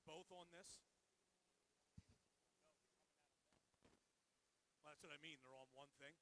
both on this? Well, that's what I mean. They're on one thing.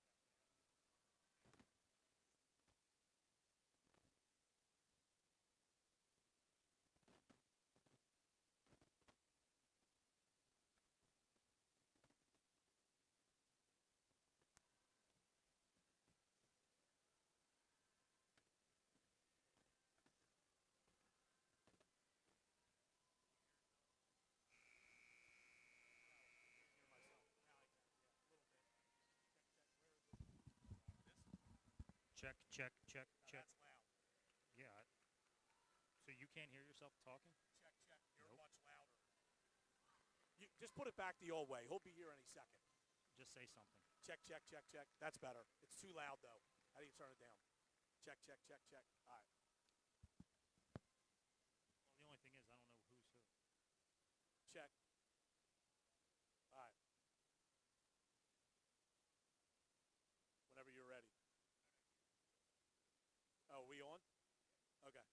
Check. That's loud. Yeah. So you can't hear yourself talking? Check. You're much louder. You just put it back the old way. He'll be here any second. Just say something. Check. That's better. It's too loud, though. How do you turn it down? Check. All right. Well, the only thing is I don't know who's who. Check. All right. Whenever you're ready. Oh, are we on? Okay.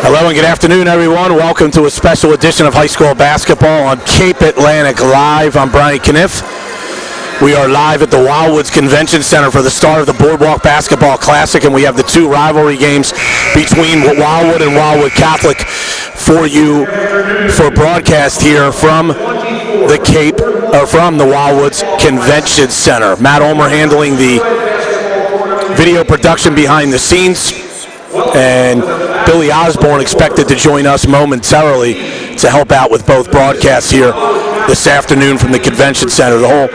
Hello and good afternoon, everyone. Welcome to a special edition of high school basketball on Cape Atlantic Live. I'm Brian Kniff. We are live at the Wildwood Convention Center for the start of the Boardwalk Basketball Classic, and we have the two rivalry games between Wildwood and Wildwood Catholic for you for broadcast here from the Cape, or from the Wildwoods Convention Center. Matt Ulmer handling the video production behind the scenes, and Billy Osborne expected to join us momentarily to help out with both broadcasts here this afternoon from the Convention Center. The whole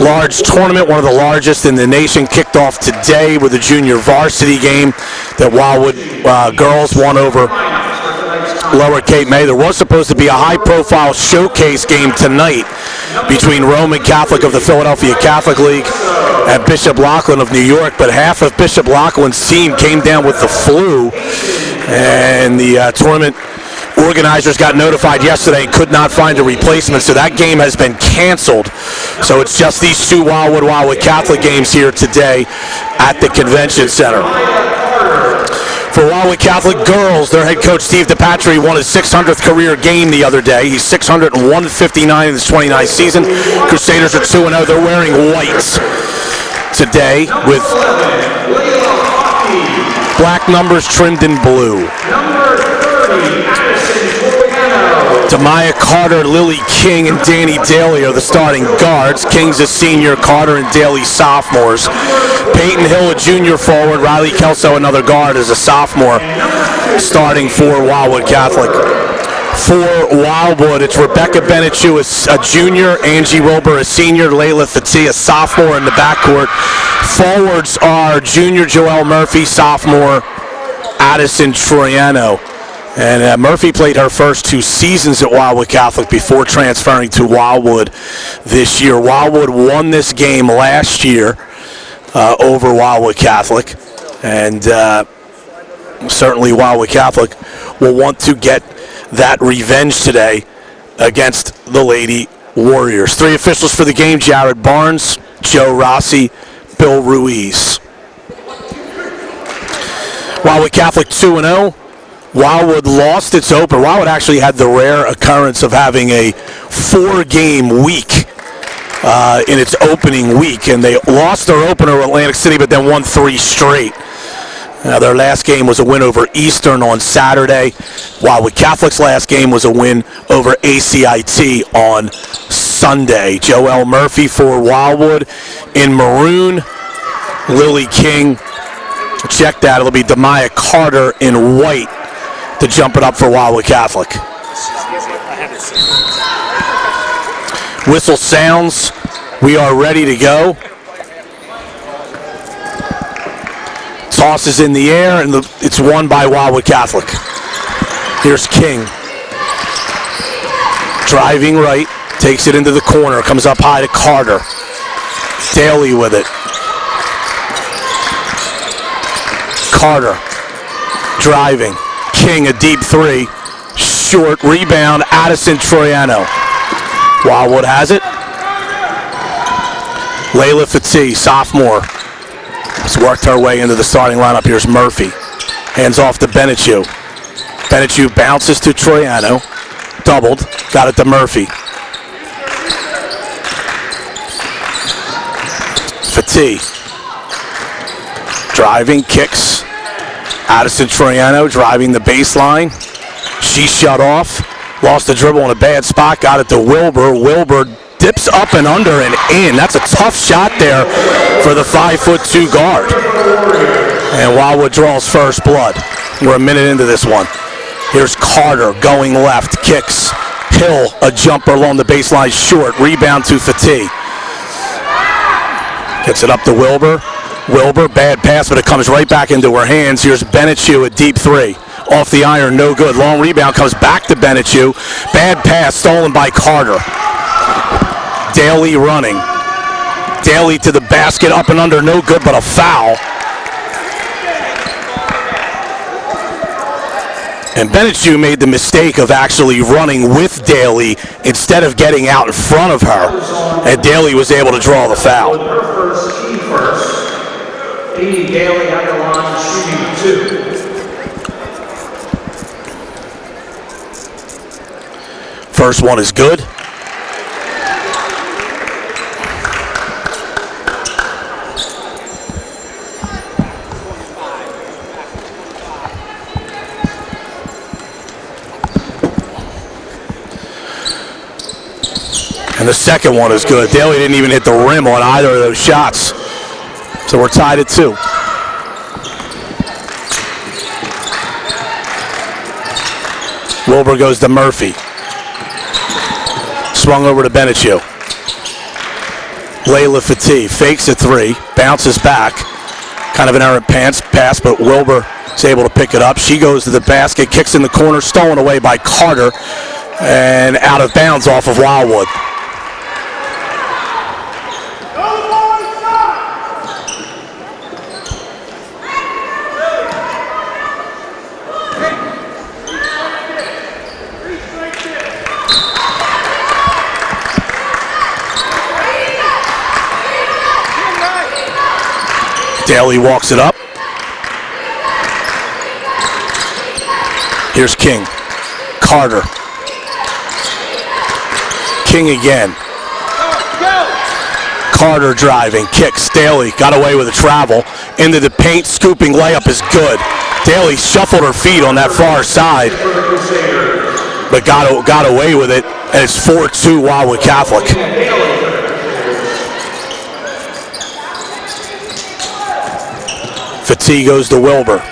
large tournament, one of the largest in the nation, kicked off today with a junior varsity game that Wildwood girls won over Lower Cape May. There was supposed to be a high-profile showcase game tonight between Roman Catholic of the Philadelphia Catholic League and Bishop Lachlan of New York, but half of Bishop Lachlan's team came down with the flu, and the tournament organizers got notified yesterday and could not find a replacement, so that game has been canceled. So it's just these two Wildwood Catholic games here today at the Convention Center. For Wildwood Catholic girls, their head coach Steve DePatry won his 600th career game the other day. He's 600 and 159 in his 29th season. Crusaders are 2-0. They're wearing whites today with black numbers trimmed in blue. Demaya Carter, Lily King, and Danny Daly are the starting guards. King's a senior, Carter and Daly sophomores. Peyton Hill, a junior forward. Riley Kelso, another guard, is a sophomore, starting for Wildwood Catholic. For Wildwood, it's Rebecca Benechu, a junior, Angie Wilbur, a senior, Layla Fatih, a sophomore in the backcourt. Forwards are junior Joelle Murphy, sophomore Addison Troiano. And Murphy played her first 2 seasons at Wildwood Catholic before transferring to Wildwood this year. Wildwood won this game last year over Wildwood Catholic, and certainly Wildwood Catholic will want to get that revenge today against the Lady Warriors. 3 officials for the game: Jared Barnes, Joe Rossi, Bill Ruiz. Wildwood Catholic 2-0. Wildwood lost its opener. Wildwood actually had the rare occurrence of having a 4-game week in its opening week, and they lost their opener with Atlantic City, but then won 3 straight. Their last game was a win over Eastern on Saturday. Wildwood Catholic's last game was a win over ACIT on Sunday. Joelle Murphy for Wildwood in maroon. Lily King, check that. It'll be Demaya Carter in white to jump it up for Wildwood Catholic. Whistle sounds. We are ready to go. Toss is in the air, and it's won by Wildwood Catholic. Here's King. Driving right, takes it into the corner, comes up high to Carter. Daly with it. Carter driving. King, a deep 3. Short rebound, Addison Troiano. Wildwood has it. Layla Fatih, sophomore, has worked her way into the starting lineup. Here's Murphy. Hands off to Benechu. Benechu bounces to Troiano. Doubled. Got it to Murphy. Fati. Driving, kicks. Addison Troiano driving the baseline. She shut off. Lost the dribble in a bad spot. Got it to Wilbur. Wilbur dips up and under and in. That's a tough shot there for the 5'2" guard. And Wildwood draws first blood. We're a minute into this one. Here's Carter going left. Kicks. Hill, a jumper along the baseline short. Rebound to Fati. Gets it up to Wilbur. Wilbur, bad pass, but it comes right back into her hands. Here's Benechu, a deep three. Off the iron, no good. Long rebound comes back to Benechu. Bad pass, stolen by Carter. Daly running. Daly to the basket, up and under, no good, but a foul. And Benechu made the mistake of actually running with Daly instead of getting out in front of her. And Daly was able to draw the foul. Daly at the line, shooting 2. First one is good. And the second one is good. Daly didn't even hit the rim on either of those shots. So we're tied at 2. Wilbur goes to Murphy. Swung over to Benechu. Layla Fati fakes a 3, bounces back. Kind of an errant pass, but Wilbur is able to pick it up. She goes to the basket, kicks in the corner, stolen away by Carter, and out of bounds off of Wildwood. Daly walks it up. Here's King. Carter. King again. Carter driving. Kicks. Daly got away with a travel. Into the paint. Scooping layup is good. Daly shuffled her feet on that far side, but got away with it. And it's 4-2 Wildwood Catholic. Fati goes to Wilbur.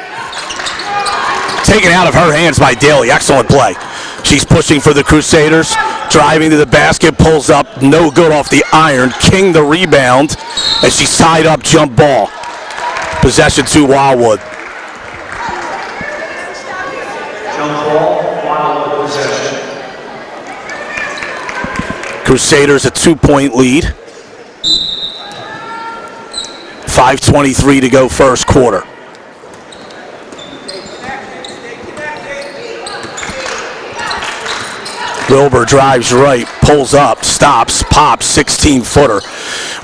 Taken out of her hands by Daly. Excellent play. She's pushing for the Crusaders. Driving to the basket. Pulls up. No good off the iron. King the rebound. As she's tied up. Jump ball. Possession to Wildwood. Jump ball. Wildwood possession. Crusaders a 2-point lead. 5:23 to go first quarter. Wilbur drives right, pulls up, stops, pops, 16-footer.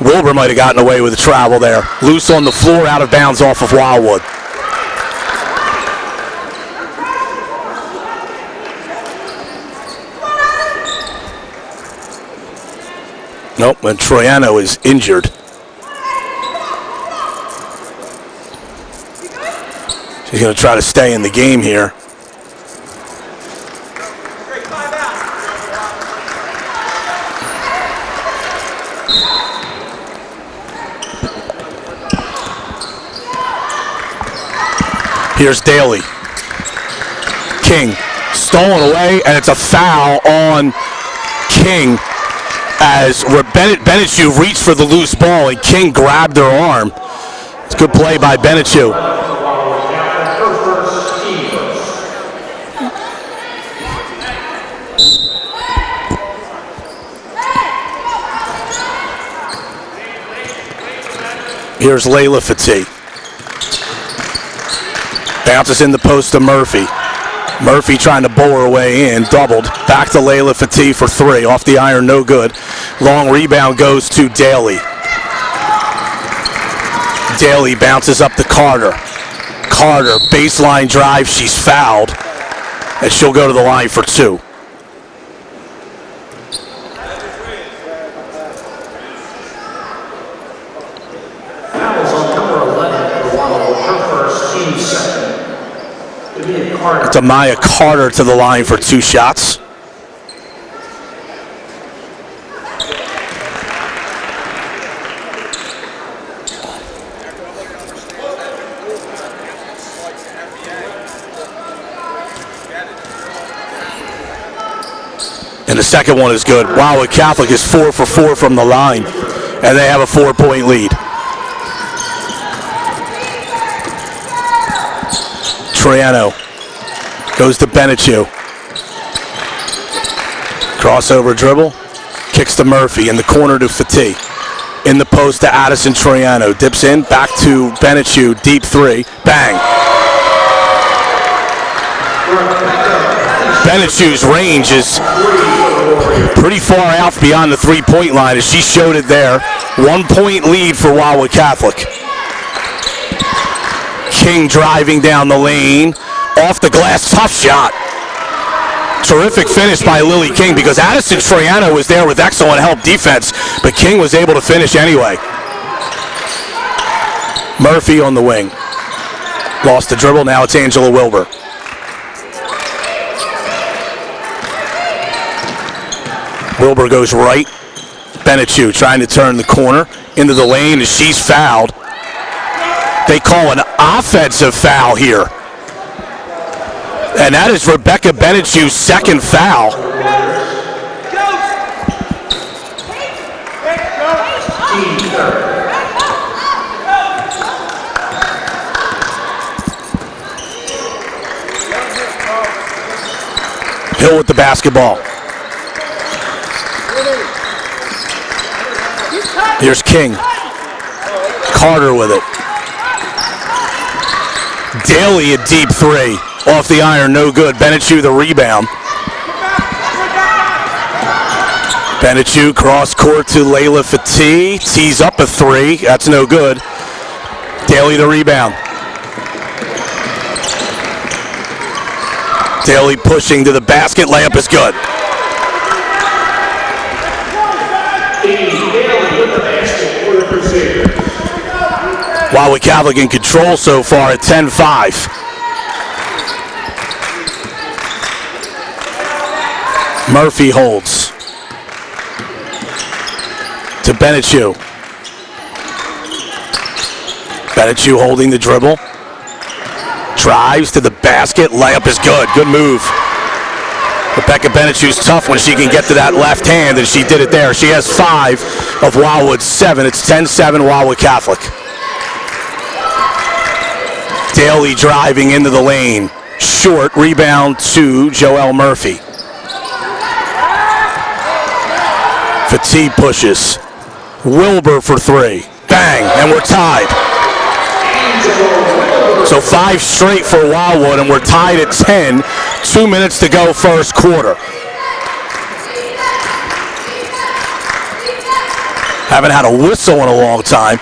Wilbur might have gotten away with the travel there. Loose on the floor, out of bounds off of Wildwood. Nope, and Troiano is injured. He's going to try to stay in the game here. Here's Daly. King stolen away, and it's a foul on King as Benechu reached for the loose ball, and King grabbed her arm. It's a good play by Benechu. Here's Layla Fati. Bounces in the post to Murphy. Murphy trying to bowl her way in. Doubled. Back to Layla Fati for 3. Off the iron, no good. Long rebound goes to Daly. Daly bounces up to Carter. Carter, baseline drive, she's fouled, and she'll go to the line for 2. Fouls on number 11 for Wildwood, her first, team second. Demaya Carter to the line for 2 shots. And the second one is good. Wildwood Catholic is 4 for 4 from the line, and they have a 4-point lead. Troiano goes to Benechu. Crossover dribble, kicks to Murphy in the corner to Fati. In the post to Addison Troiano. Dips in, back to Benechu, deep 3, bang. Benechu's range is pretty far out beyond the 3-point line, as she showed it there. 1-point lead for Wildwood Catholic. King driving down the lane, off the glass, tough shot. Terrific finish by Lily King, because Addison Troiano was there with excellent help defense, but King was able to finish anyway. Murphy on the wing. Lost the dribble, now it's Angela Wilbur. Wilbur goes right. Benechu trying to turn the corner into the lane as she's fouled. They call an offensive foul here. And that is Rebecca Benechu's second foul. Hill with the basketball. Here's King. Carter with it. Daly a deep 3. Off the iron, no good. Benechu the rebound. Benechu cross court to Layla Fati. Tees up a 3. That's no good. Daly the rebound. Daly pushing to the basket. Layup is good. Wildwood Catholic in control so far at 10-5. Murphy holds to Benechu. Benechu holding the dribble. Drives to the basket. Layup is good. Good move. Rebecca Benechu's tough when she can get to that left hand, and she did it there. She has 5 of Wildwood's 7. It's 10-7 Wildwood Catholic. Daly driving into the lane. Short rebound to Joelle Murphy. Fati pushes. Wilbur for 3. Bang, and we're tied. So 5 straight for Wildwood, and we're tied at 10. 2 minutes to go first quarter. Haven't had a whistle in a long time.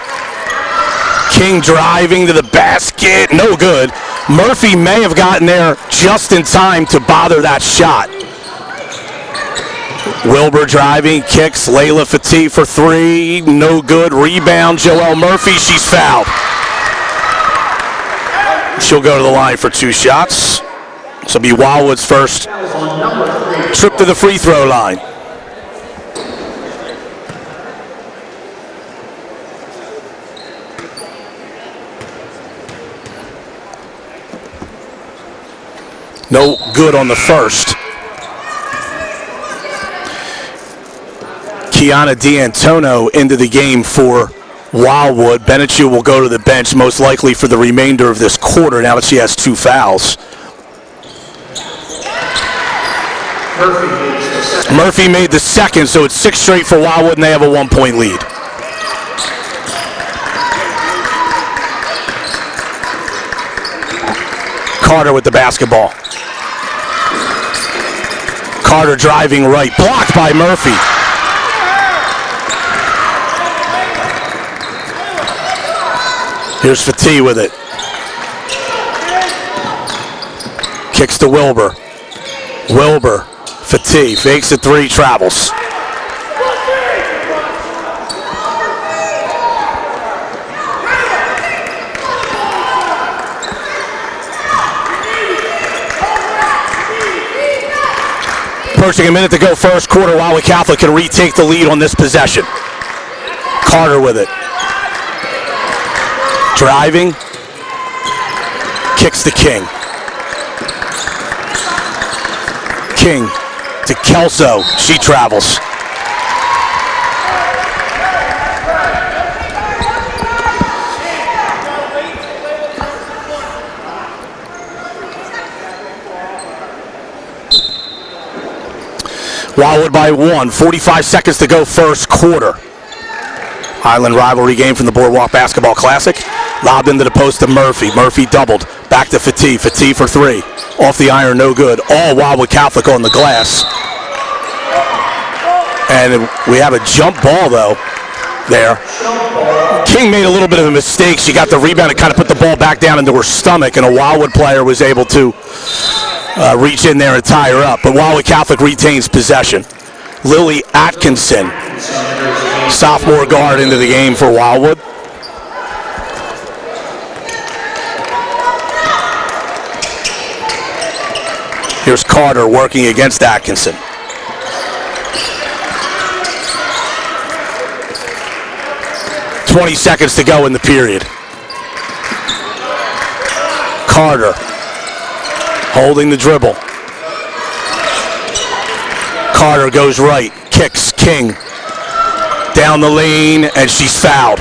King driving to the basket, no good. Murphy may have gotten there just in time to bother that shot. Wilbur driving, kicks, Layla Fati for 3, no good. Rebound, Joelle Murphy, she's fouled. She'll go to the line for 2 shots. This will be Wildwood's first trip to the free throw line. No good on the first. Kiana D'Antono into the game for Wildwood. Benechu will go to the bench most likely for the remainder of this quarter now that she has 2 fouls. Murphy made the second, so it's 6 straight for Wildwood, and they have a 1-point lead. Carter with the basketball. Carter driving right, blocked by Murphy. Here's Fati with it. Kicks to Wilbur. Wilbur, fatigue, fakes a three, travels. Approaching a minute to go first quarter. Wildwood Catholic can retake the lead on this possession. Carter with it. Driving. Kicks to King. King to Kelso. She travels. Wildwood by 1. 45 seconds to go first quarter. Highland rivalry game from the Boardwalk Basketball Classic. Lobbed into the post to Murphy. Murphy doubled. Back to Fatigue. Fatigue for three. Off the iron, no good. All Wildwood Catholic on the glass. And we have a jump ball, though, there. King made a little bit of a mistake. She got the rebound and kind of put the ball back down into her stomach, and a Wildwood player was able to reach in there and tie her up. But Wildwood Catholic retains possession. Lily Atkinson, sophomore guard, into the game for Wildwood. Here's Carter working against Atkinson. "20 seconds to go in the period. Carter holding the dribble. Carter goes right, kicks King down the lane, and she's fouled.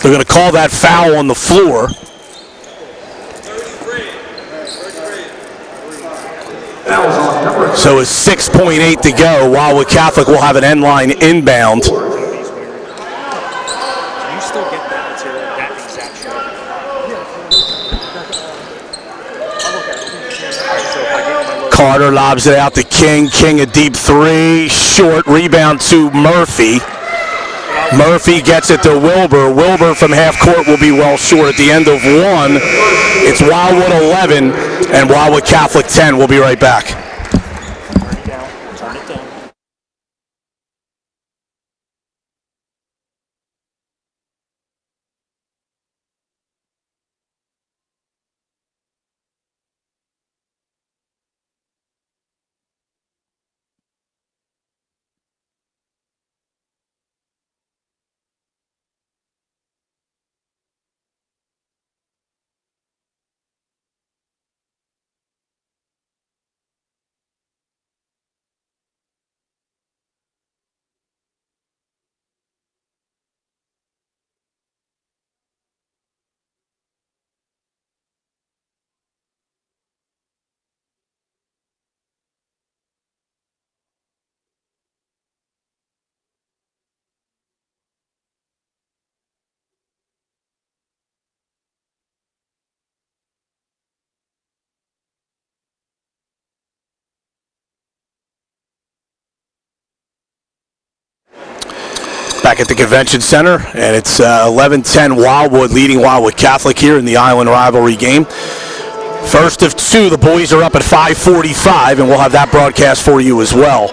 They're going to call that foul on the floor. So it's 6.8 to go. Wildwood Catholic will have an end line inbound. Can you still get that to that exact shot? Carter lobs it out to King. King a deep three. Short rebound to Murphy. Murphy gets it to Wilbur. Wilbur from half court will be well short at the end of one. It's Wildwood 11 and Wildwood Catholic 10. We'll be right back. Turn it down. Back at the Convention Center, and it's 11-10 Wildwood leading Wildwood Catholic here in the Island rivalry game. First of two, the boys are up at 5:45, and we'll have that broadcast for you as well.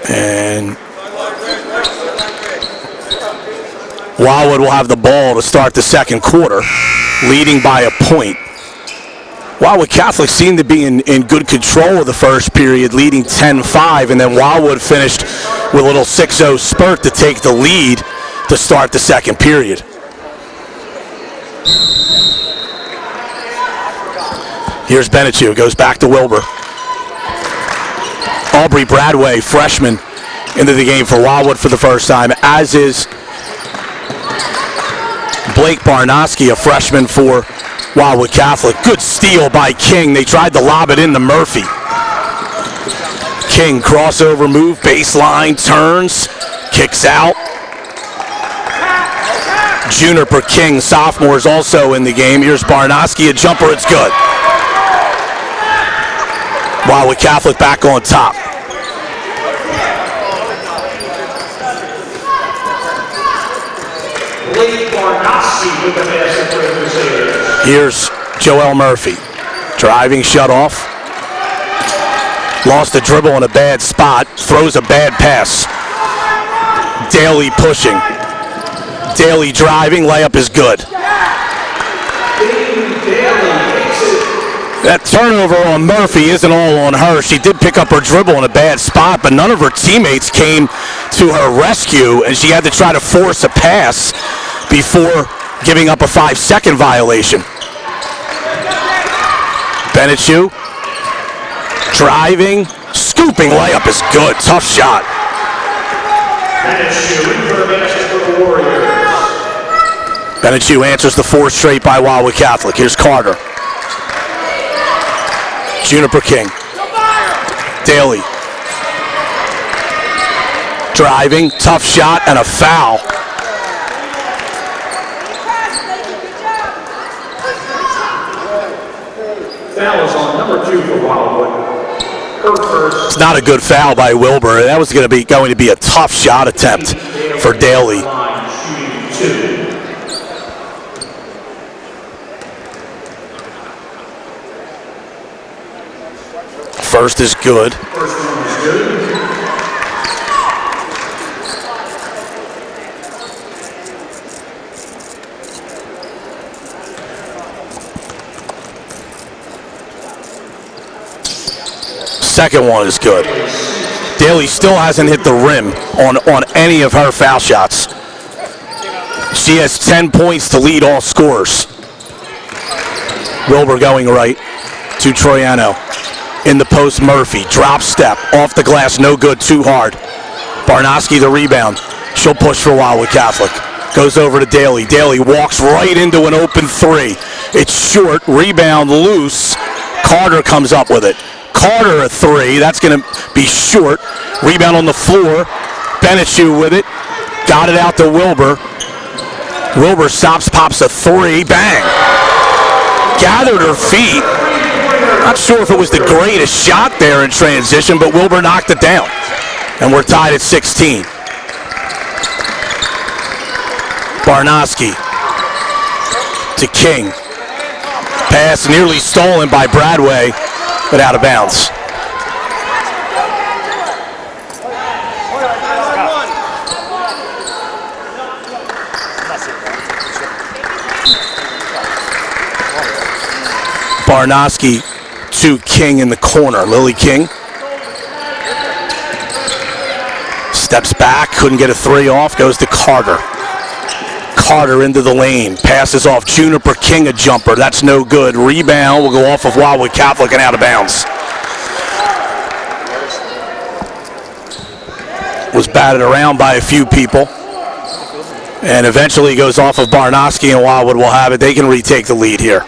And Wildwood will have the ball to start the second quarter, leading by a point. Wildwood Catholic seemed to be in good control of the first period, leading 10-5, and then Wildwood finished with a little 6-0 spurt to take the lead to start the second period. Here's Benechu, goes back to Wilbur. Aubrey Bradway, freshman, into the game for Wildwood for the first time, as is Blake Barnoski, a freshman for Wildwood Catholic. Good steal by King. They tried to lob it into Murphy. King, crossover move, baseline, turns, kicks out. Juniper King, sophomore, is also in the game. Here's Barnoski, a jumper, it's good. Wildwood Catholic back on top. Blake Barnowski with the basket for the Crusaders. Here's Joel Murphy. Driving shut off. Lost the dribble in a bad spot. Throws a bad pass. Daly pushing. Daly driving. Layup is good. That turnover on Murphy isn't all on her. She did pick up her dribble in a bad spot, but none of her teammates came to her rescue, and she had to try to force a pass before giving up a 5-second violation. Benechu driving, scooping layup is good. Tough shot. Benechu answers the 4 straight by Wildwood Catholic. Here's Carter. Juniper King. Daly. Driving, tough shot, and a foul. Foul is on number 2 for Wildwood. Her first. It's not a good foul by Wilbur. That was going to be a tough shot attempt for Daly. First is good. First one is good. Second one is good. Daly still hasn't hit the rim on any of her foul shots. She has 10 points to lead all scorers. Wilbur going right to Troiano. In the post, Murphy. Drop step. Off the glass. No good. Too hard. Barnowski the rebound. She'll push for Wildwood Catholic. Goes over to Daly. Daly walks right into an open 3. It's short. Rebound loose. Carter comes up with it. Carter a 3. That's going to be short. Rebound on the floor. Benechu with it. Got it out to Wilbur. Wilbur stops, pops a 3. Bang. Gathered her feet. Not sure if it was the greatest shot there in transition, but Wilbur knocked it down. And we're tied at 16. Barnowski to King. Pass nearly stolen by Bradway, but out of bounds. Barnowski to King in the corner. Lily King steps back, couldn't get a 3 off, goes to Carter. Carter into the lane, passes off Juniper King, a jumper. That's no good. Rebound will go off of Wildwood Catholic and out of bounds. Was batted around by a few people and eventually goes off of Barnowski, and Wildwood will have it. They can retake the lead here.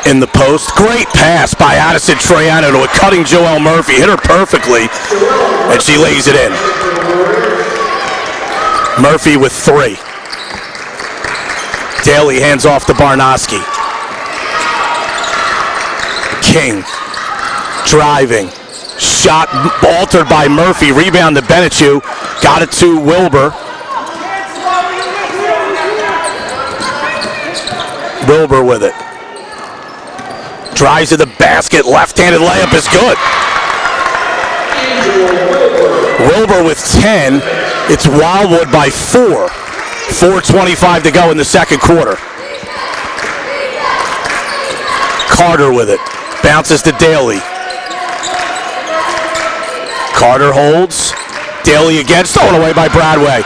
In the post. Great pass by Addison Troiano to a cutting Joelle Murphy. Hit her perfectly, and she lays it in. Murphy with 3. Daly hands off to Barnowski. King driving. Shot altered by Murphy. Rebound to Benechu. Got it to Wilbur. Wilbur with it. Drives to the basket, left-handed layup is good. Wilbur with 10. It's Wildwood by 4. 4:25 to go in the second quarter. Carter with it. Bounces to Daly. Carter holds. Daly again, stolen away by Bradway.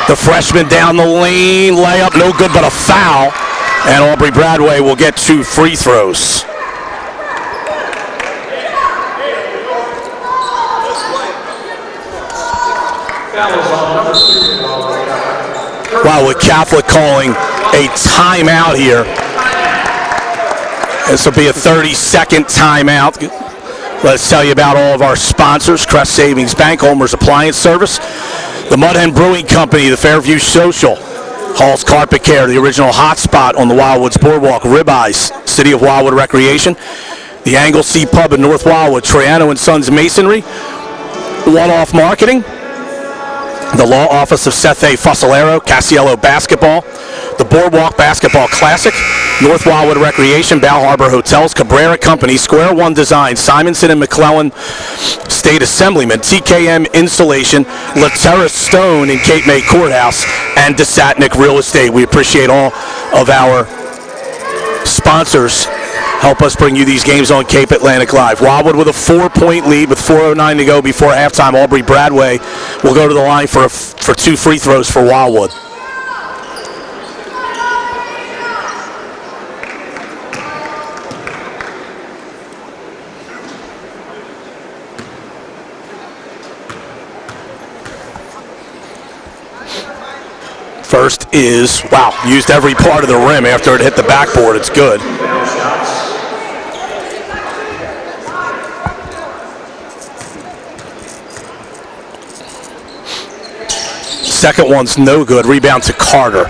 The freshman down the lane. Layup, no good, but a foul. And Aubrey Bradway will get 2 free throws. Wildwood Catholic calling a timeout here. This will be a 30-second timeout. Let's tell you about all of our sponsors: Crest Savings Bank, Ulmer's Appliance Service, the Mudhen Brewing Company, the Fairview Social, Hall's Carpet Care, the original hot spot on the Wildwood's Boardwalk, Ribeye, City of Wildwood Recreation, The Anglesea Pub in North Wildwood, Troiano and Sons Masonry, One-Off Marketing, the Law Office of Seth Fuscellaro, Casiello Basketball, the Boardwalk Basketball Classic, North Wildwood Recreation, Balharbour Hotels, Cabrera Companies, Square One Design, Simonsen and McClellan State Assemblymen, TKM Installation, Terra Stone in Cape May Courthouse, and DeSatnick Real Estate. We appreciate all of our sponsors help us bring you these games on Cape Atlantic Live. Wildwood with a 4-point lead with 4:09 to go before halftime. Aubrey Bradway will go to the line for 2 free throws for Wildwood. First is, wow, used every part of the rim after it hit the backboard. It's good. Second one's no good. Rebound to Carter.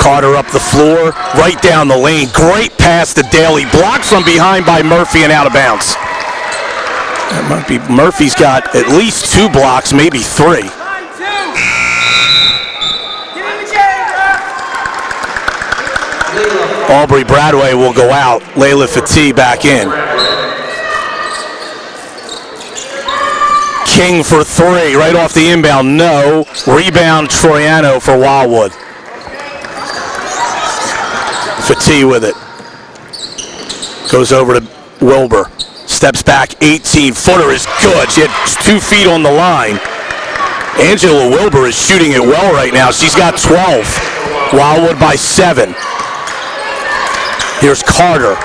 Carter up the floor, right down the lane. Great pass to Daly. Blocked from behind by Murphy and out of bounds. That might be, Murphy's got at least 2 blocks, maybe 3. Aubrey Bradway will go out. Layla Fatih back in. King for 3, right off the inbound, no. Rebound Troiano for Wildwood. Fatih with it. Goes over to Wilbur. Steps back, 18-footer is good. She had 2 feet on the line. Angela Wilbur is shooting it well right now. She's got 12. Wildwood by 7. Here's Carter.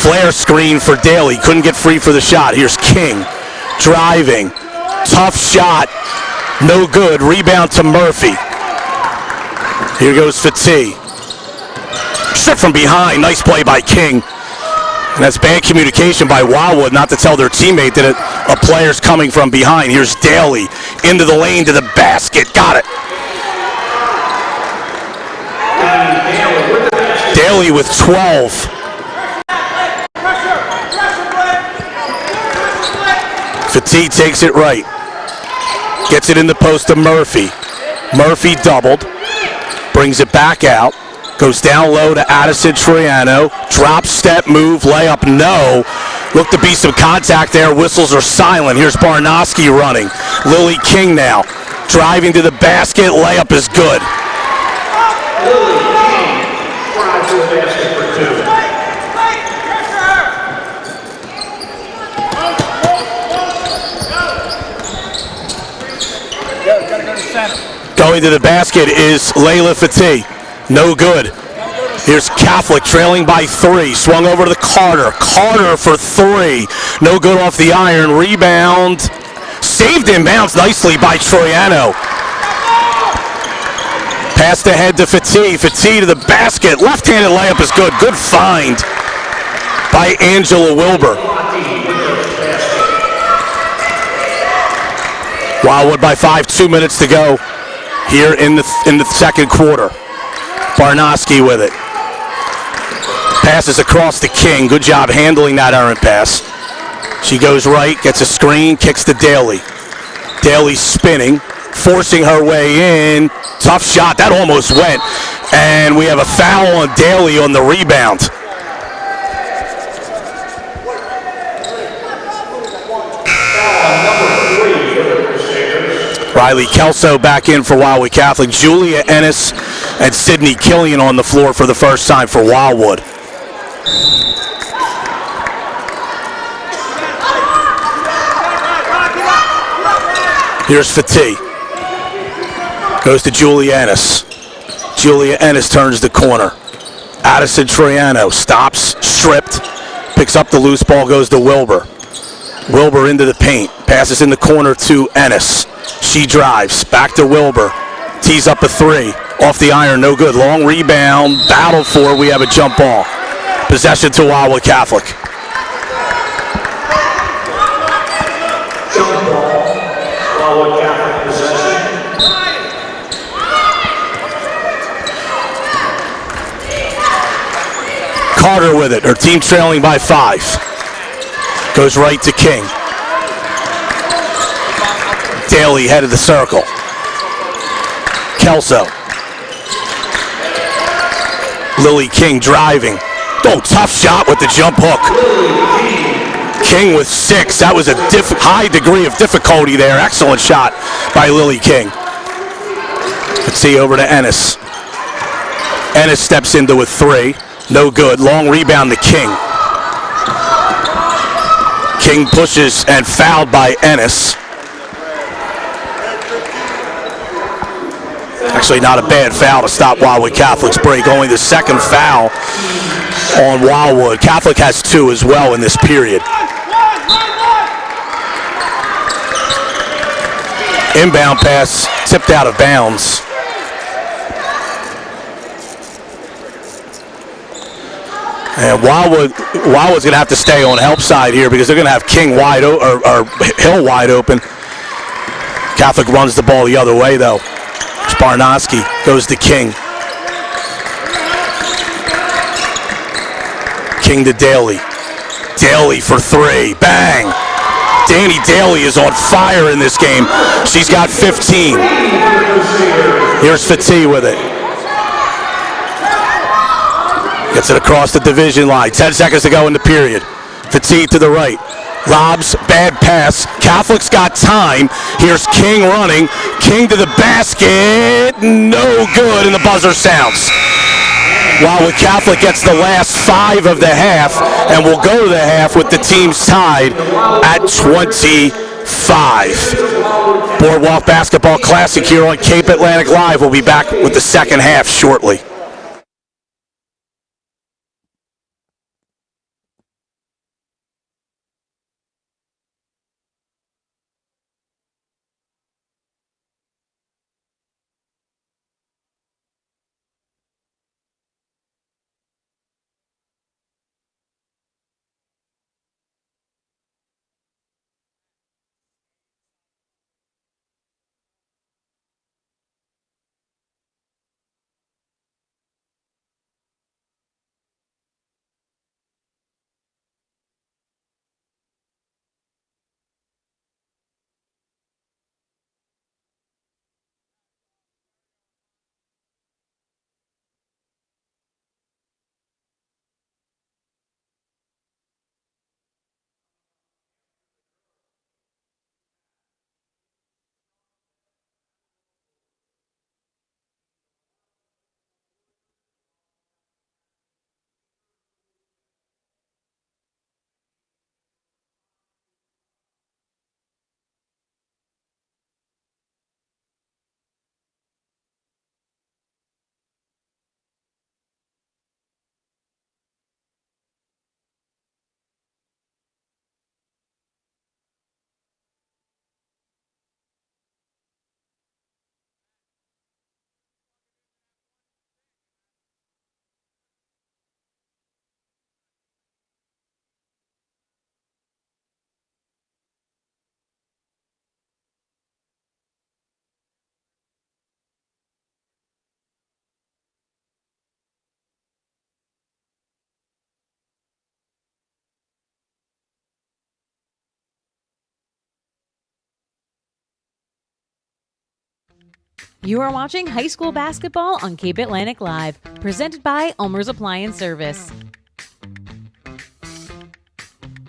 Flare screen for Daly. Couldn't get free for the shot. Here's King. Driving. Tough shot. No good. Rebound to Murphy. Here goes Fatih. Stripped from behind. Nice play by King. And that's bad communication by Wildwood not to tell their teammate that a player's coming from behind. Here's Daly. Into the lane to the basket. Got it. Daly with 12. Fatih takes it right. Gets it in the post to Murphy. Murphy doubled. Brings it back out. Goes down low to Addison Troiano. Drop, step, move, layup, no. Look to be some contact there. Whistles are silent. Here's Barnoski running. Lily King now. Driving to the basket. Layup is good. Lily King drives to the basket for 2. Going to the basket is Layla Fatih. No good. Here's Catholic trailing by 3. Swung over to the Carter. Carter for 3. No good off the iron. Rebound. Saved in bounds nicely by Troiano. Passed ahead to Fatih. Fatih to the basket. Left-handed layup is good. Good find by Angela Wilbur. Wildwood by 5. 2 minutes to go here in the second quarter. Barnoski with it. Passes across to King. Good job handling that errant pass. She goes right, gets a screen, kicks to Daly. Daly spinning, forcing her way in. Tough shot. That almost went. And we have a foul on Daly on the rebound. Riley Kelso back in for Wildwood Catholic. Julia Ennis and Sydney Killian on the floor for the first time for Wildwood. Here's Fatih. Goes to Julia Ennis. Julia Ennis turns the corner. Addison Troiano stops, stripped, picks up the loose ball, goes to Wilbur. Wilbur into the paint. Passes in the corner to Ennis. She drives. Back to Wilbur. Tees up a 3. Off the iron, no good. Long rebound. Battle for. We have a jump ball. Possession to Wildwood Catholic. Jump ball. Wildwood Catholic possession. Carter with it. Her team trailing by 5. Goes right to King. Daly head of the circle. Kelso. Lily King driving. Oh, tough shot with the jump hook. King with 6. That was a high degree of difficulty there. Excellent shot by Lily King. Let's see, over to Ennis. Ennis steps into a 3. No good. Long rebound to King. King pushes and fouled by Ennis. Actually, not a bad foul to stop Wildwood Catholic's break. Only the second foul on Wildwood. Catholic has 2 as well in this period. Inbound pass tipped out of bounds. And Wildwood's going to have to stay on help side here because they're going to have King wide or Hill wide open. Catholic runs the ball the other way though. Sparnowski goes to King. King to Daly. Daly for 3. Bang! Danny Daly is on fire in this game. She's got 15. Here's Fatih with it. Gets it across the division line. 10 seconds to go in the period. Fatih to the right. Lobs, bad pass. Catholic's got time. Here's King running. King to the basket. No good, and the buzzer sounds. Wildwood Catholic gets the last 5 of the half, and will go to the half with the teams tied at 25. Boardwalk Basketball Classic here on Cape Atlantic Live. We'll be back with the second half shortly. You are watching high school basketball on Cape Atlantic Live, presented by Ulmer's Appliance Service.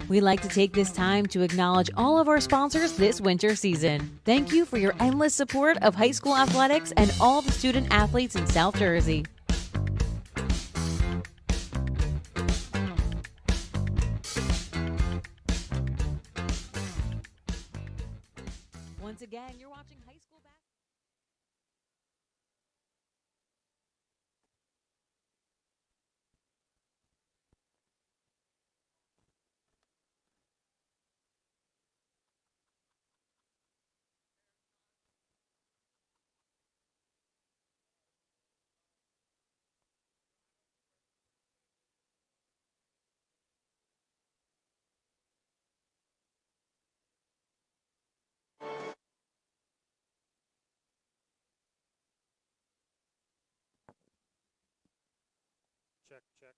We'd like to take this time to acknowledge all of our sponsors this winter season. Thank you for your endless support of high school athletics and all the student athletes in South Jersey. Once again, you're watching high school basketball. Check, check.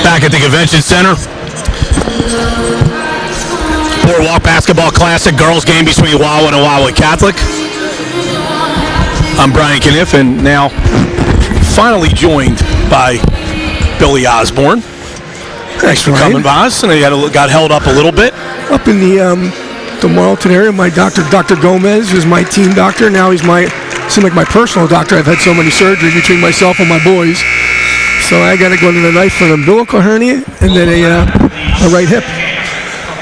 Back at the Convention Center. Boardwalk Basketball Classic girls game between Wildwood and Wildwood Catholic. I'm Brian Kniff, and now finally joined by Billy Osborne. Thanks for coming by us. And they got held up a little bit. Up in the Marlton area, my doctor, Dr. Gomez, is my team doctor. Now he's seems like my personal doctor. I've had so many surgeries between myself and my boys. So I got to go to the knife for an umbilical hernia and then a right hip.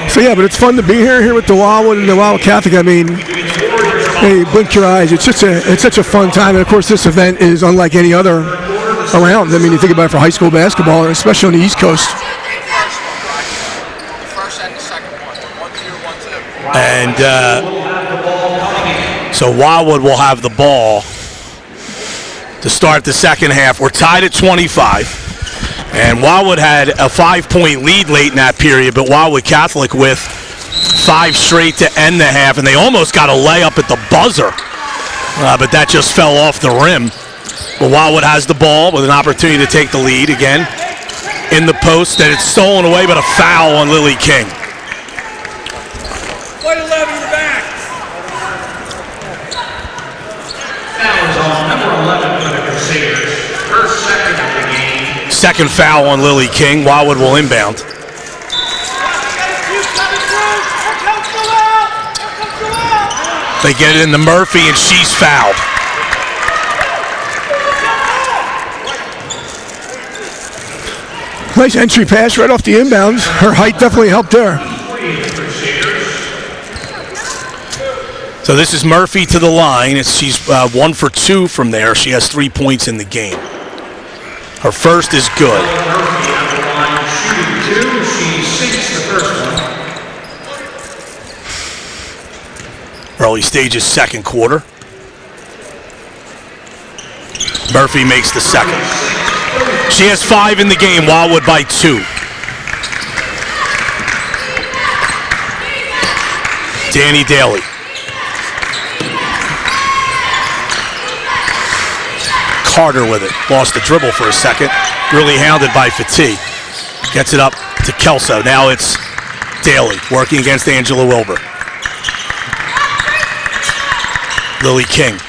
So yeah, but it's fun to be here with the Wildwood and the Wildwood Catholic. I mean, hey, blink your eyes. It's such a fun time. And of course, this event is unlike any other around. I mean, you think about it for high school basketball, especially on the East Coast. And so Wildwood will have the ball to start the second half. We're tied at 25. And Wildwood had a 5-point lead late in that period, but Wildwood Catholic with 5 straight to end the half, and they almost got a layup at the buzzer, but that just fell off the rim. But Wildwood has the ball with an opportunity to take the lead again in the post, and it's stolen away, but a foul on Lily King. Play 11 in the back. Foul is on number 11 for the Crusaders. Her second of the game. Second foul on Lily King. Wildwood will inbound. They get it into Murphy, and she's fouled. Nice entry pass right off the inbounds. Her height definitely helped there. So this is Murphy to the line. She's 1 for 2 from there. She has 3 points in the game. Her first is good. Murphy on the line shooting 2. She sinks the first one. Early stages, second quarter. Murphy makes the second. She has 5 in the game. Wildwood by 2. Danny Daly. Carter with it. Lost the dribble for a second. Really hounded by Fatigue. Gets it up to Kelso. Now it's Daly working against Angela Wilbur. Lily King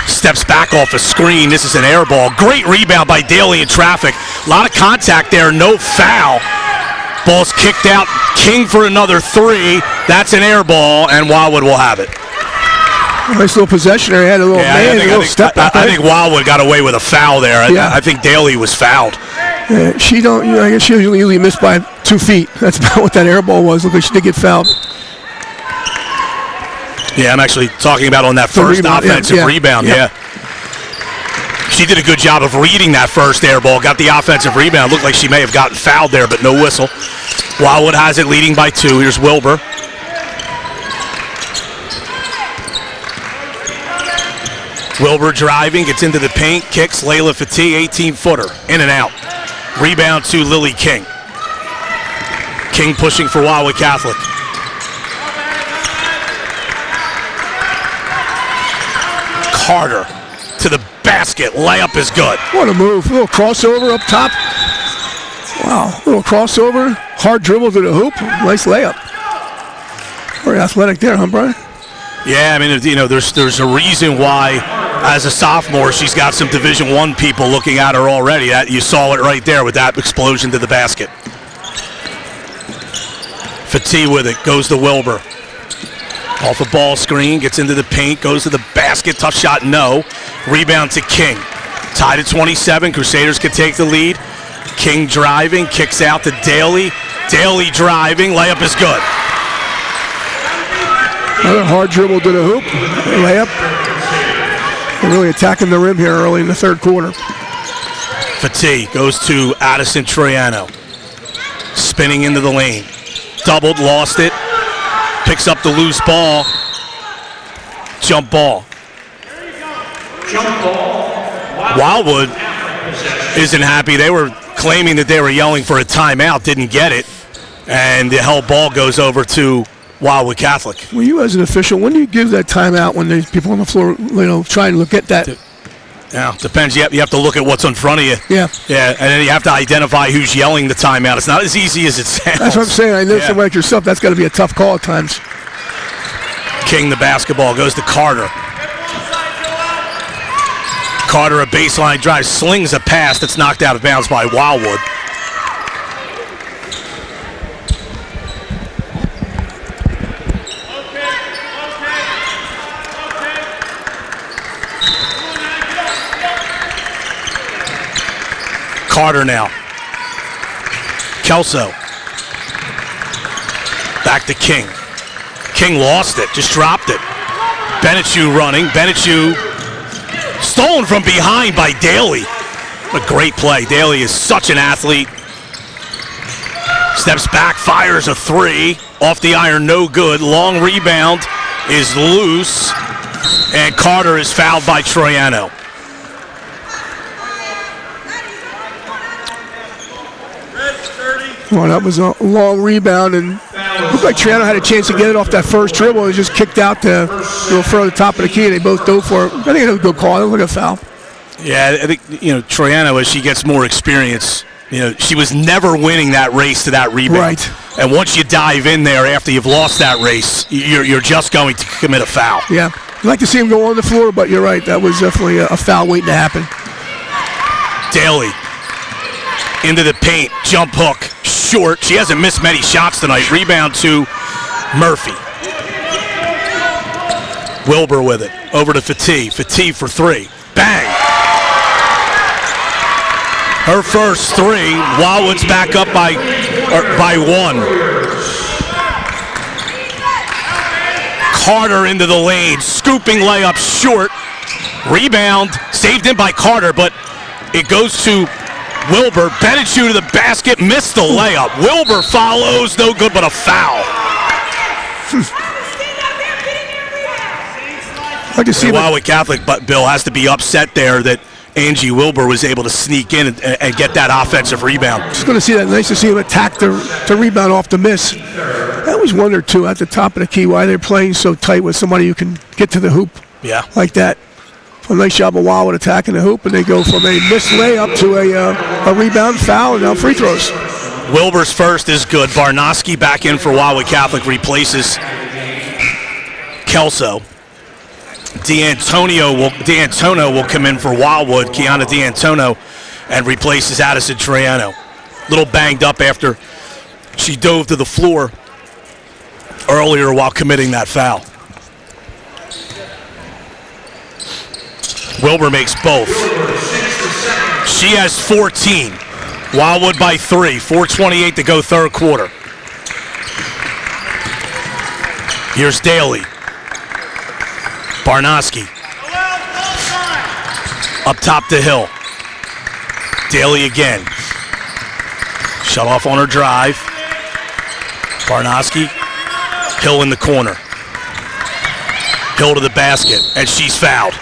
steps back off a screen. This is an air ball. Great rebound by Daly in traffic. A lot of contact there. No foul. Ball's kicked out. King for another 3. That's an air ball, and Wildwood will have it. Nice little possession there. He had a little step back. I think Wildwood got away with a foul there. I think Daly was fouled. I guess she usually missed by 2 feet. That's about what that air ball was. Look like she did get fouled. Yeah, I'm actually talking about on that first offensive rebound. Yeah. She did a good job of reading that first air ball. Got the offensive rebound. Looked like she may have gotten fouled there, but no whistle. Wildwood has it leading by 2. Here's Wilbur. Wilbur driving, gets into the paint, kicks. Layla Fati, 18-footer, in and out. Rebound to Lily King. King pushing for Wildwood Catholic. Carter to the basket. Layup is good. What a move. A little crossover up top. Wow. A little crossover. Hard dribble to the hoop. Nice layup. Very athletic there, huh, Brian? Yeah, I mean, there's a reason why, as a sophomore, she's got some Division I people looking at her already. You saw it right there with that explosion to the basket. Fati with it, goes to Wilbur. Off a ball screen, gets into the paint, goes to the basket. Tough shot, no. Rebound to King. Tied at 27. Crusaders can take the lead. King driving, kicks out to Daly. Daly driving, layup is good. Another hard dribble to the hoop. Layup. They're really attacking the rim here early in the third quarter. Fati goes to Addison Troiano. Spinning into the lane. Doubled, lost it. Picks up the loose ball. Jump ball. Wildwood isn't happy. They were claiming that they were yelling for a timeout, didn't get it, and the held ball goes over to Wildwood Catholic. Well, you as an official, when do you give that timeout when there's people on the floor, trying to look at that? Yeah, depends. You have to look at what's in front of you. Yeah. Yeah, and then you have to identify who's yelling the timeout. It's not as easy as it sounds. That's what I'm saying. I know someone like yourself, that's got to be a tough call at times. King the basketball goes to Carter. Carter, a baseline drive, slings a pass that's knocked out of bounds by Wildwood. Carter now. Kelso. Back to King. King lost it, just dropped it. Benechu running. Benechu stolen from behind by Daly. What a great play. Daly is such an athlete. Steps back, fires a three. Off the iron, no good. Long rebound is loose. And Carter is fouled by Troiano. Well, that was a long rebound, and it looked like Troiano had a chance to get it off that first dribble. It just kicked out to a little further top of the key. They both dove for it. I think it was a good call. It looked like a foul. Yeah, I think, Troiano, as she gets more experience, she was never winning that race to that rebound. Right. And once you dive in there after you've lost that race, you're just going to commit a foul. Yeah. I'd like to see him go on the floor, but you're right. That was definitely a foul waiting to happen. Daly into the paint, jump hook, short. She hasn't missed many shots tonight. Rebound to Murphy. Wilbur with it. Over to Fatih. Fatih for three. Bang! Her first three. Wildwood's back up by one. Carter into the lane. Scooping layup short. Rebound. Saved in by Carter, but it goes to Wilbur. Benechu to the basket. Missed the layup. Wilbur follows. No good, but a foul. I can see Wildwood Catholic, but Bill has to be upset there that Angie Wilbur was able to sneak in and get that offensive rebound. Just going to see that. Nice to see him attack to rebound off the miss. I always wonder, too, at the top of the key, why they're playing so tight with somebody who can get to the hoop like that. A nice job of Wildwood attacking the hoop, and they go from a missed layup to a rebound, foul, and now free throws. Wilbur's first is good. Barnoski back in for Wildwood Catholic, replaces Kelso. D'Antonio will come in for Wildwood, Kiana D'Antonio, and replaces Addison Troiano. Little banged up after she dove to the floor earlier while committing that foul. Wilbur makes both. She has 14. Wildwood by 3. 4:28 to go third quarter. Here's Daly. Barnoski. Up top to Hill. Daly again. Shut off on her drive. Barnoski. Hill in the corner. Hill to the basket, and she's fouled.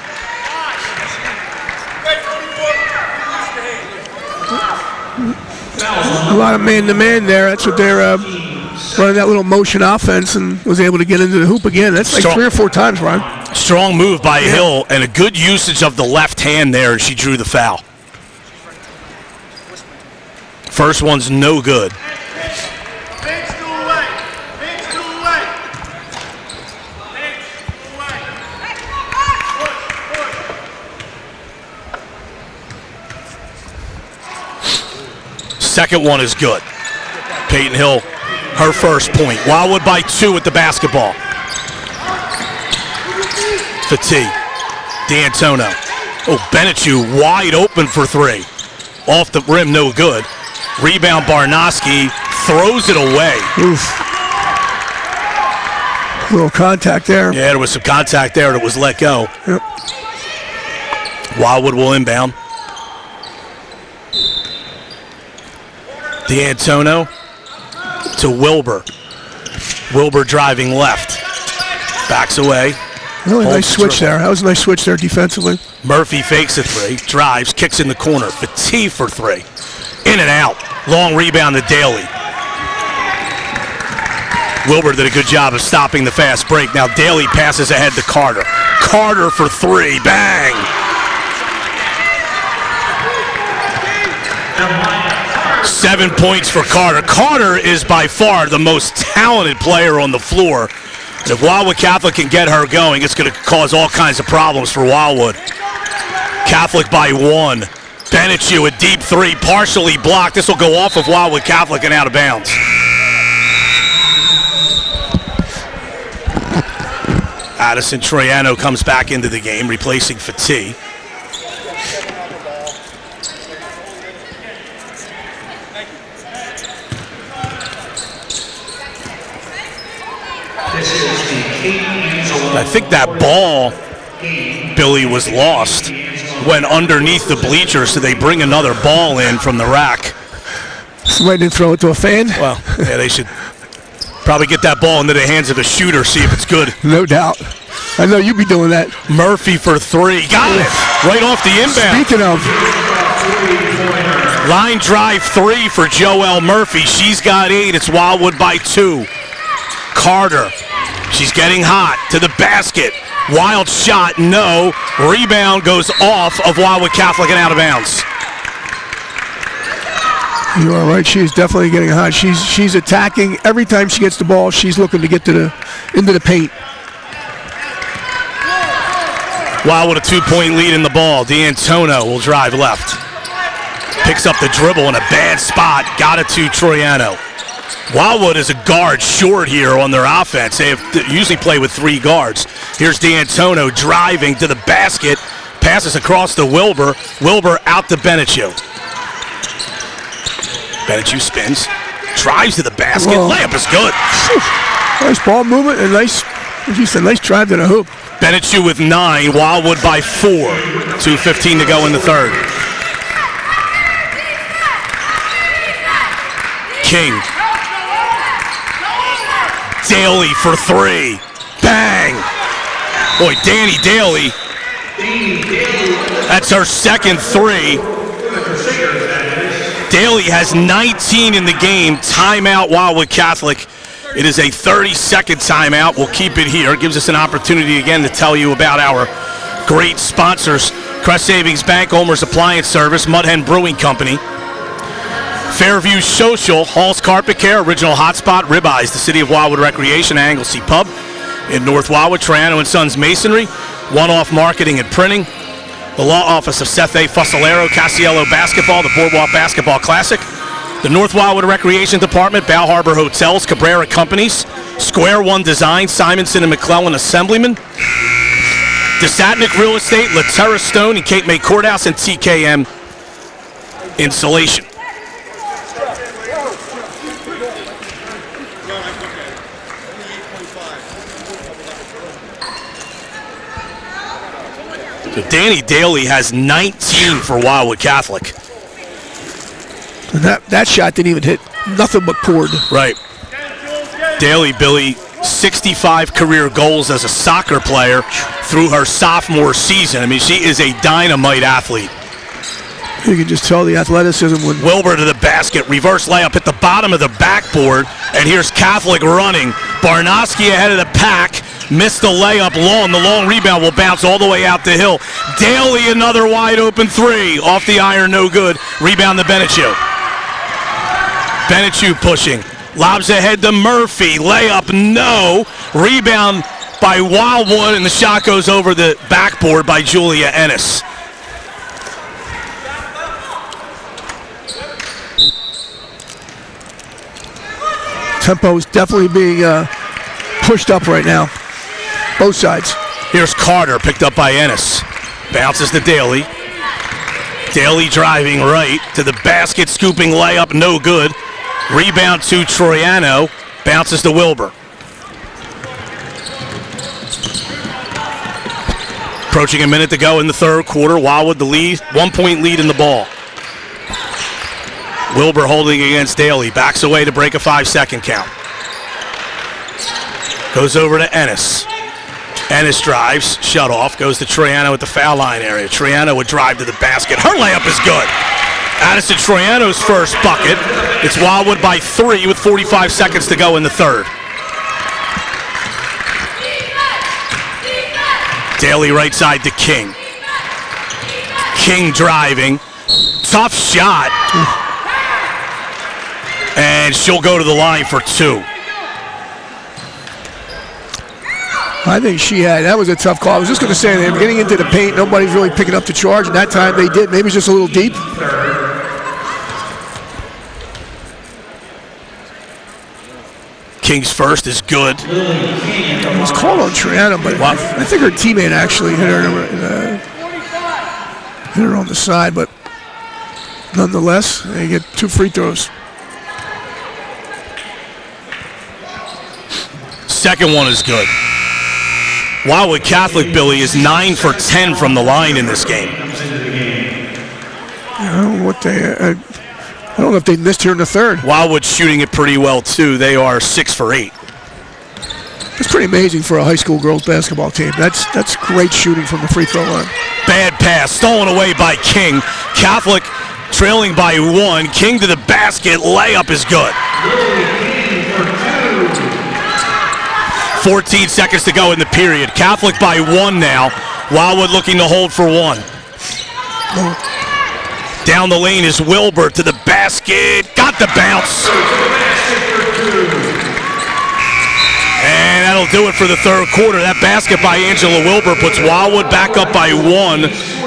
A lot of man-to-man there. That's what they're running, that little motion offense, and was able to get into the hoop again. That's like 3 or 4 times, Ron. Strong move by Hill, and a good usage of the left hand there as she drew the foul. First one's no good. Second one is good. Peyton Hill, her first point. Wildwood by 2 with the basketball. Fatih. D'Antonio. Oh, Benechu wide open for 3. Off the rim, no good. Rebound, Barnoski throws it away. Oof. A little contact there. Yeah, there was some contact there that was let go. Yep. Wildwood will inbound. D'Antonio to Wilbur. Wilbur driving left. Backs away. Really nice switch there. That was a nice switch there defensively. Murphy fakes a 3, drives, kicks in the corner. Fatih for 3. In and out. Long rebound to Daly. Wilbur did a good job of stopping the fast break. Now Daly passes ahead to Carter. Carter for 3. Bang! 7 points for Carter. Carter is by far the most talented player on the floor. And if Wildwood Catholic can get her going, it's going to cause all kinds of problems for Wildwood. Catholic by 1. Benechu, a deep 3, partially blocked. This will go off of Wildwood Catholic and out of bounds. Addison Troiano comes back into the game, replacing Fati. I think that ball, Billy, was lost. Went underneath the bleachers, so they bring another ball in from the rack. Somebody didn't throw it to a fan? Well, yeah, they should probably get that ball into the hands of a shooter, see if it's good. No doubt. I know you'd be doing that. Murphy for 3. Got it! Right off the inbound. Speaking of. Line drive 3 for Joelle Murphy. She's got 8. It's Wildwood by 2. Carter. She's getting hot to the basket. Wild shot, no. Rebound goes off of Wildwood Catholic and out of bounds. You are right. She's definitely getting hot. She's attacking. Every time she gets the ball, she's looking to get to into the paint. Wildwood a 2-point lead in the ball. D'Antonio will drive left. Picks up the dribble in a bad spot. Got it to Troiano. Wildwood is a guard short here on their offense. They usually play with 3 guards. Here's D'Antonio driving to the basket. Passes across to Wilbur. Wilbur out to Benechu. Benechu spins. Drives to the basket. Whoa. Layup is good. Nice ball movement and nice drive to the hoop. Benechu with 9. Wildwood by 4. 2:15 to go in the third. King. Daly for 3. Bang! Boy, Danny Daly. That's her second 3. Daly has 19 in the game. Timeout, Wildwood Catholic. It is a 30-second timeout. We'll keep it here. It gives us an opportunity again to tell you about our great sponsors. Crest Savings Bank, Ulmer's Appliance Service, Mudhen Brewing Company, Fairview Social, Hall's Carpet Care, Original Hotspot, Ribeyes, the City of Wildwood Recreation, Anglesea Pub in North Wildwood, Troiano and Sons Masonry, One-Off Marketing and Printing, the Law Office of Seth Fuscellaro, Casiello Basketball, the Boardwalk Basketball Classic, the North Wildwood Recreation Department, Balharbour Hotels, Cabrera Companies, Square One Design, Simonsen and McClellan Assemblymen, DeSatnick Real Estate, Terra Stone and Cape May Courthouse, and TKM Insulation. So Danny Daly has 19 for Wildwood Catholic. That shot didn't even hit. Nothing but poured. Right. Daly, Billy, 65 career goals as a soccer player through her sophomore season. I mean, she is a dynamite athlete. You can just tell the athleticism. Wilbur to the basket. Reverse layup at the bottom of the backboard. And here's Catholic running. Barnowski ahead of the pack. Missed the layup long. The long rebound will bounce all the way out the hill. Daly, another wide open 3. Off the iron, no good. Rebound to Benechu. Benechu pushing. Lobs ahead to Murphy. Layup, no. Rebound by Wildwood, and the shot goes over the backboard by Julia Ennis. Tempo is definitely being pushed up right now. Both sides. Here's Carter, picked up by Ennis. Bounces to Daly. Daly driving right to the basket, scooping layup, no good. Rebound to Troiano. Bounces to Wilbur. Approaching a minute to go in the third quarter. Wildwood the lead, 1-point lead in the ball. Wilbur holding against Daly. Backs away to break a 5-second count. Goes over to Ennis. Ennis drives, shut off, goes to Troiano at the foul line area. Troiano would drive to the basket. Her layup is good. Addison Troiano's first bucket. It's Wildwood by 3 with 45 seconds to go in the third. Daly right side to King. King driving. tough shot. And she'll go to the line for 2. I think that was a tough call. I was just going to say, they're getting into the paint. Nobody's really picking up the charge, and that time they did. Maybe it's just a little deep. King's first is good. It was called on Troiano, but I think her teammate actually hit her on the side, but nonetheless, they get 2 free throws. Second one is good. Wildwood Catholic, Billy, is 9 for 10 from the line in this game. I don't know I don't know if they missed here in the third. Wildwood's shooting it pretty well, too. They are 6 for 8. That's pretty amazing for a high school girls basketball team. That's great shooting from the free throw line. Bad pass, stolen away by King. Catholic trailing by 1. King to the basket. Layup is good. 14 seconds to go in the period. Catholic by 1 now. Wildwood looking to hold for 1. Down the lane is Wilbur to the basket. Got the bounce. And that'll do it for the third quarter. That basket by Angela Wilbur puts Wildwood back up by 1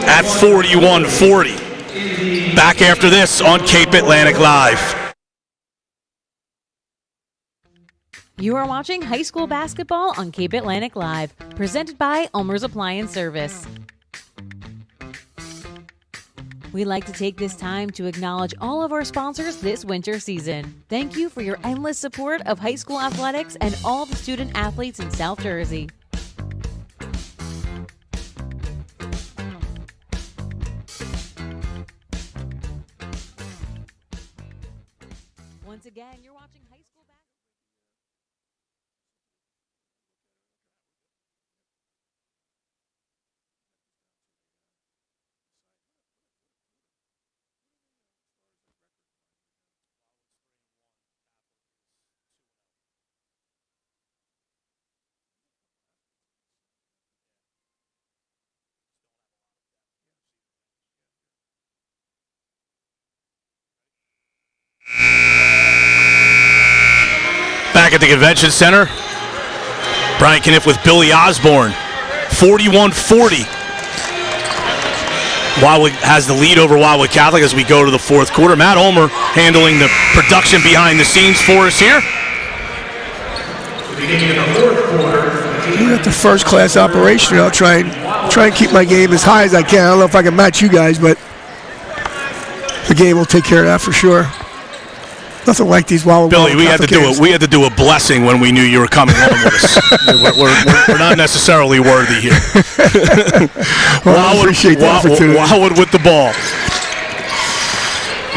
at 41-40. Back after this on Cape Atlantic Live. You are watching high school basketball on Cape Atlantic Live, presented by Ulmer's Appliance Service. We'd like to take this time to acknowledge all of our sponsors this winter season. Thank you for your endless support of high school athletics and all the student athletes in South Jersey. Once again, you're watching high school basketball. Back at the Convention Center, Brian Kniff with Billy Osborne, 41-40. Wildwood has the lead over Wildwood Catholic as we go to the fourth quarter. Matt Ulmer handling the production behind the scenes for us here. You got the first-class operation. I'll try and keep my game as high as I can. I don't know if I can match you guys, but the game will take care of that for sure. Nothing like these Wildwood. Billy, we had to do a blessing when we knew you were coming on with us. we're not necessarily worthy here. Well, I appreciate the opportunity. Wildwood with the ball.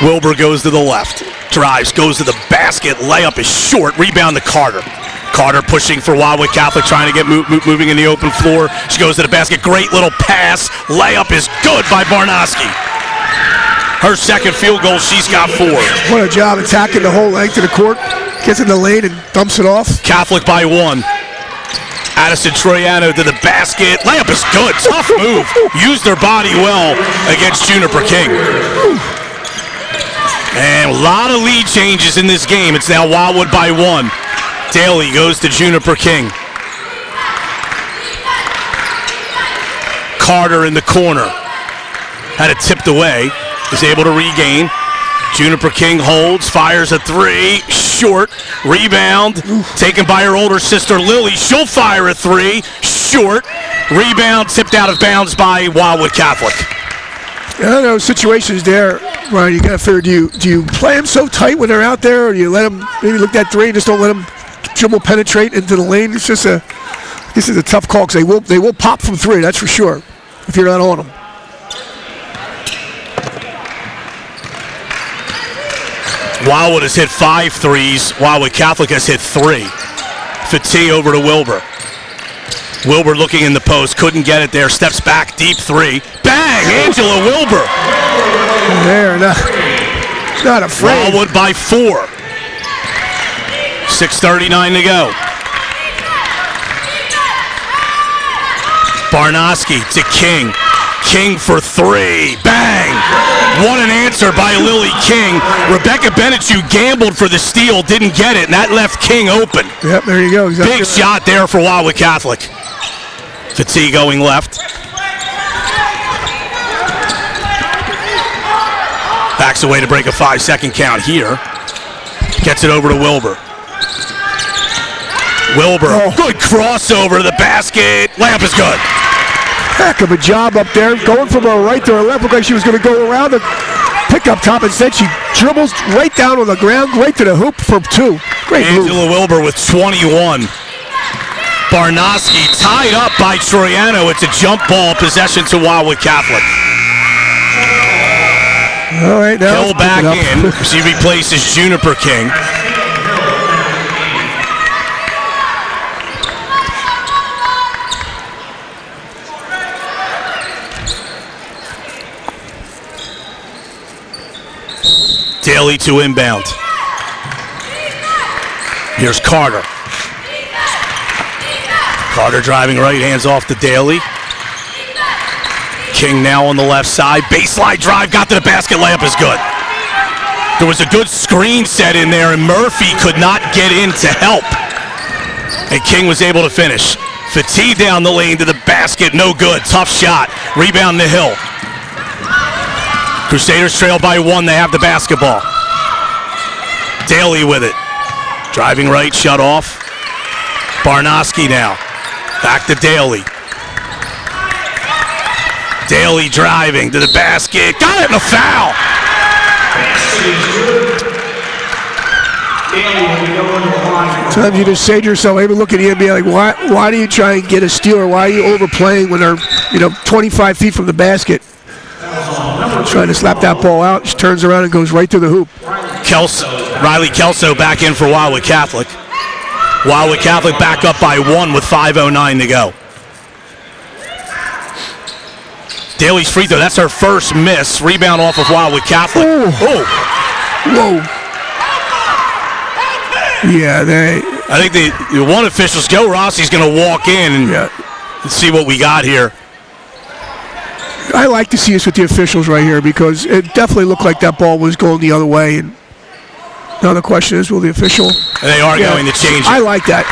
Wilbur goes to the left, drives, goes to the basket. Layup is short. Rebound to Carter. Carter pushing for Wildwood Catholic, trying to get moving in the open floor. She goes to the basket. Great little pass. Layup is good by Barnoski. Her second field goal, she's got 4. What a job attacking the whole length of the court. Gets in the lane and dumps it off. Catholic by 1. Addison Troiano to the basket. Layup is good. Tough move. Used her body well against Juniper King. And a lot of lead changes in this game. It's now Wildwood by 1. Daly goes to Juniper King. Carter in the corner. Had it tipped away. Is able to regain. Juniper King holds, fires a 3, short. Rebound, taken by her older sister Lily. She'll fire a 3, short. Rebound, tipped out of bounds by Wildwood Catholic. I don't know, situations there, Ryan, you got to figure, do you play them so tight when they're out there, or do you let them maybe look that 3 and just don't let them dribble penetrate into the lane? It's just this is a tough call because they will pop from 3, that's for sure, if you're not on them. Wildwood has hit 5 threes. Wildwood Catholic has hit 3. Fatih over to Wilbur. Wilbur looking in the post, couldn't get it there. Steps back, deep 3. Bang! Angela Wilbur. There, not afraid. Wildwood by 4. 6:39 to go. Barnoski to King. King for 3. Bang! What an answer by Lily King. Rebecca Benechu gambled for the steal, didn't get it, and that left King open. Yep, there you go. Exactly. Big shot there for Wildwood Catholic. Fatigue going left. Backs away to break a 5-second count here. Gets it over to Wilbur. Wilbur, good crossover to the basket. Layup is good. Heck of a job up there, going from her right to her left. Looked like she was going to go around the pickup top. Instead, she dribbles right down on the ground, right to the hoop for 2. Great move. Angela Wilbur with 21. Barnoski tied up by Troiano. It's a jump ball possession to Wildwood Catholic. All right, now Hill back in. She replaces Juniper King. Daly to inbound. Here's Carter. Carter driving right, hands off to Daly. King now on the left side. Baseline drive, got to the basket, layup is good. There was a good screen set in there, and Murphy could not get in to help. And King was able to finish. Fatigue down the lane to the basket, no good. Tough shot. Rebound to Hill. Crusaders trail by 1, they have the basketball. Daly with it. Driving right, shut off. Barnoski now. Back to Daly. Daly driving to the basket. Got it in a foul. Sometimes you just say to yourself, maybe look at the NBA, like, why do you try and get a steal, or why are you overplaying when they're 25 feet from the basket? Trying to slap that ball out. She turns around and goes right to the hoop. Riley Kelso back in for Wildwood Catholic. Wildwood Catholic back up by 1 with 5:09 to go. Daly's free throw, that's her first miss. Rebound off of Wildwood Catholic. Oh. Whoa. Yeah, I think the one officials, Joe Rossi's going to walk in and see what we got here. I like to see this with the officials right here, because it definitely looked like that ball was going the other way. And now the question is, will the official? They are going to change it. I like that.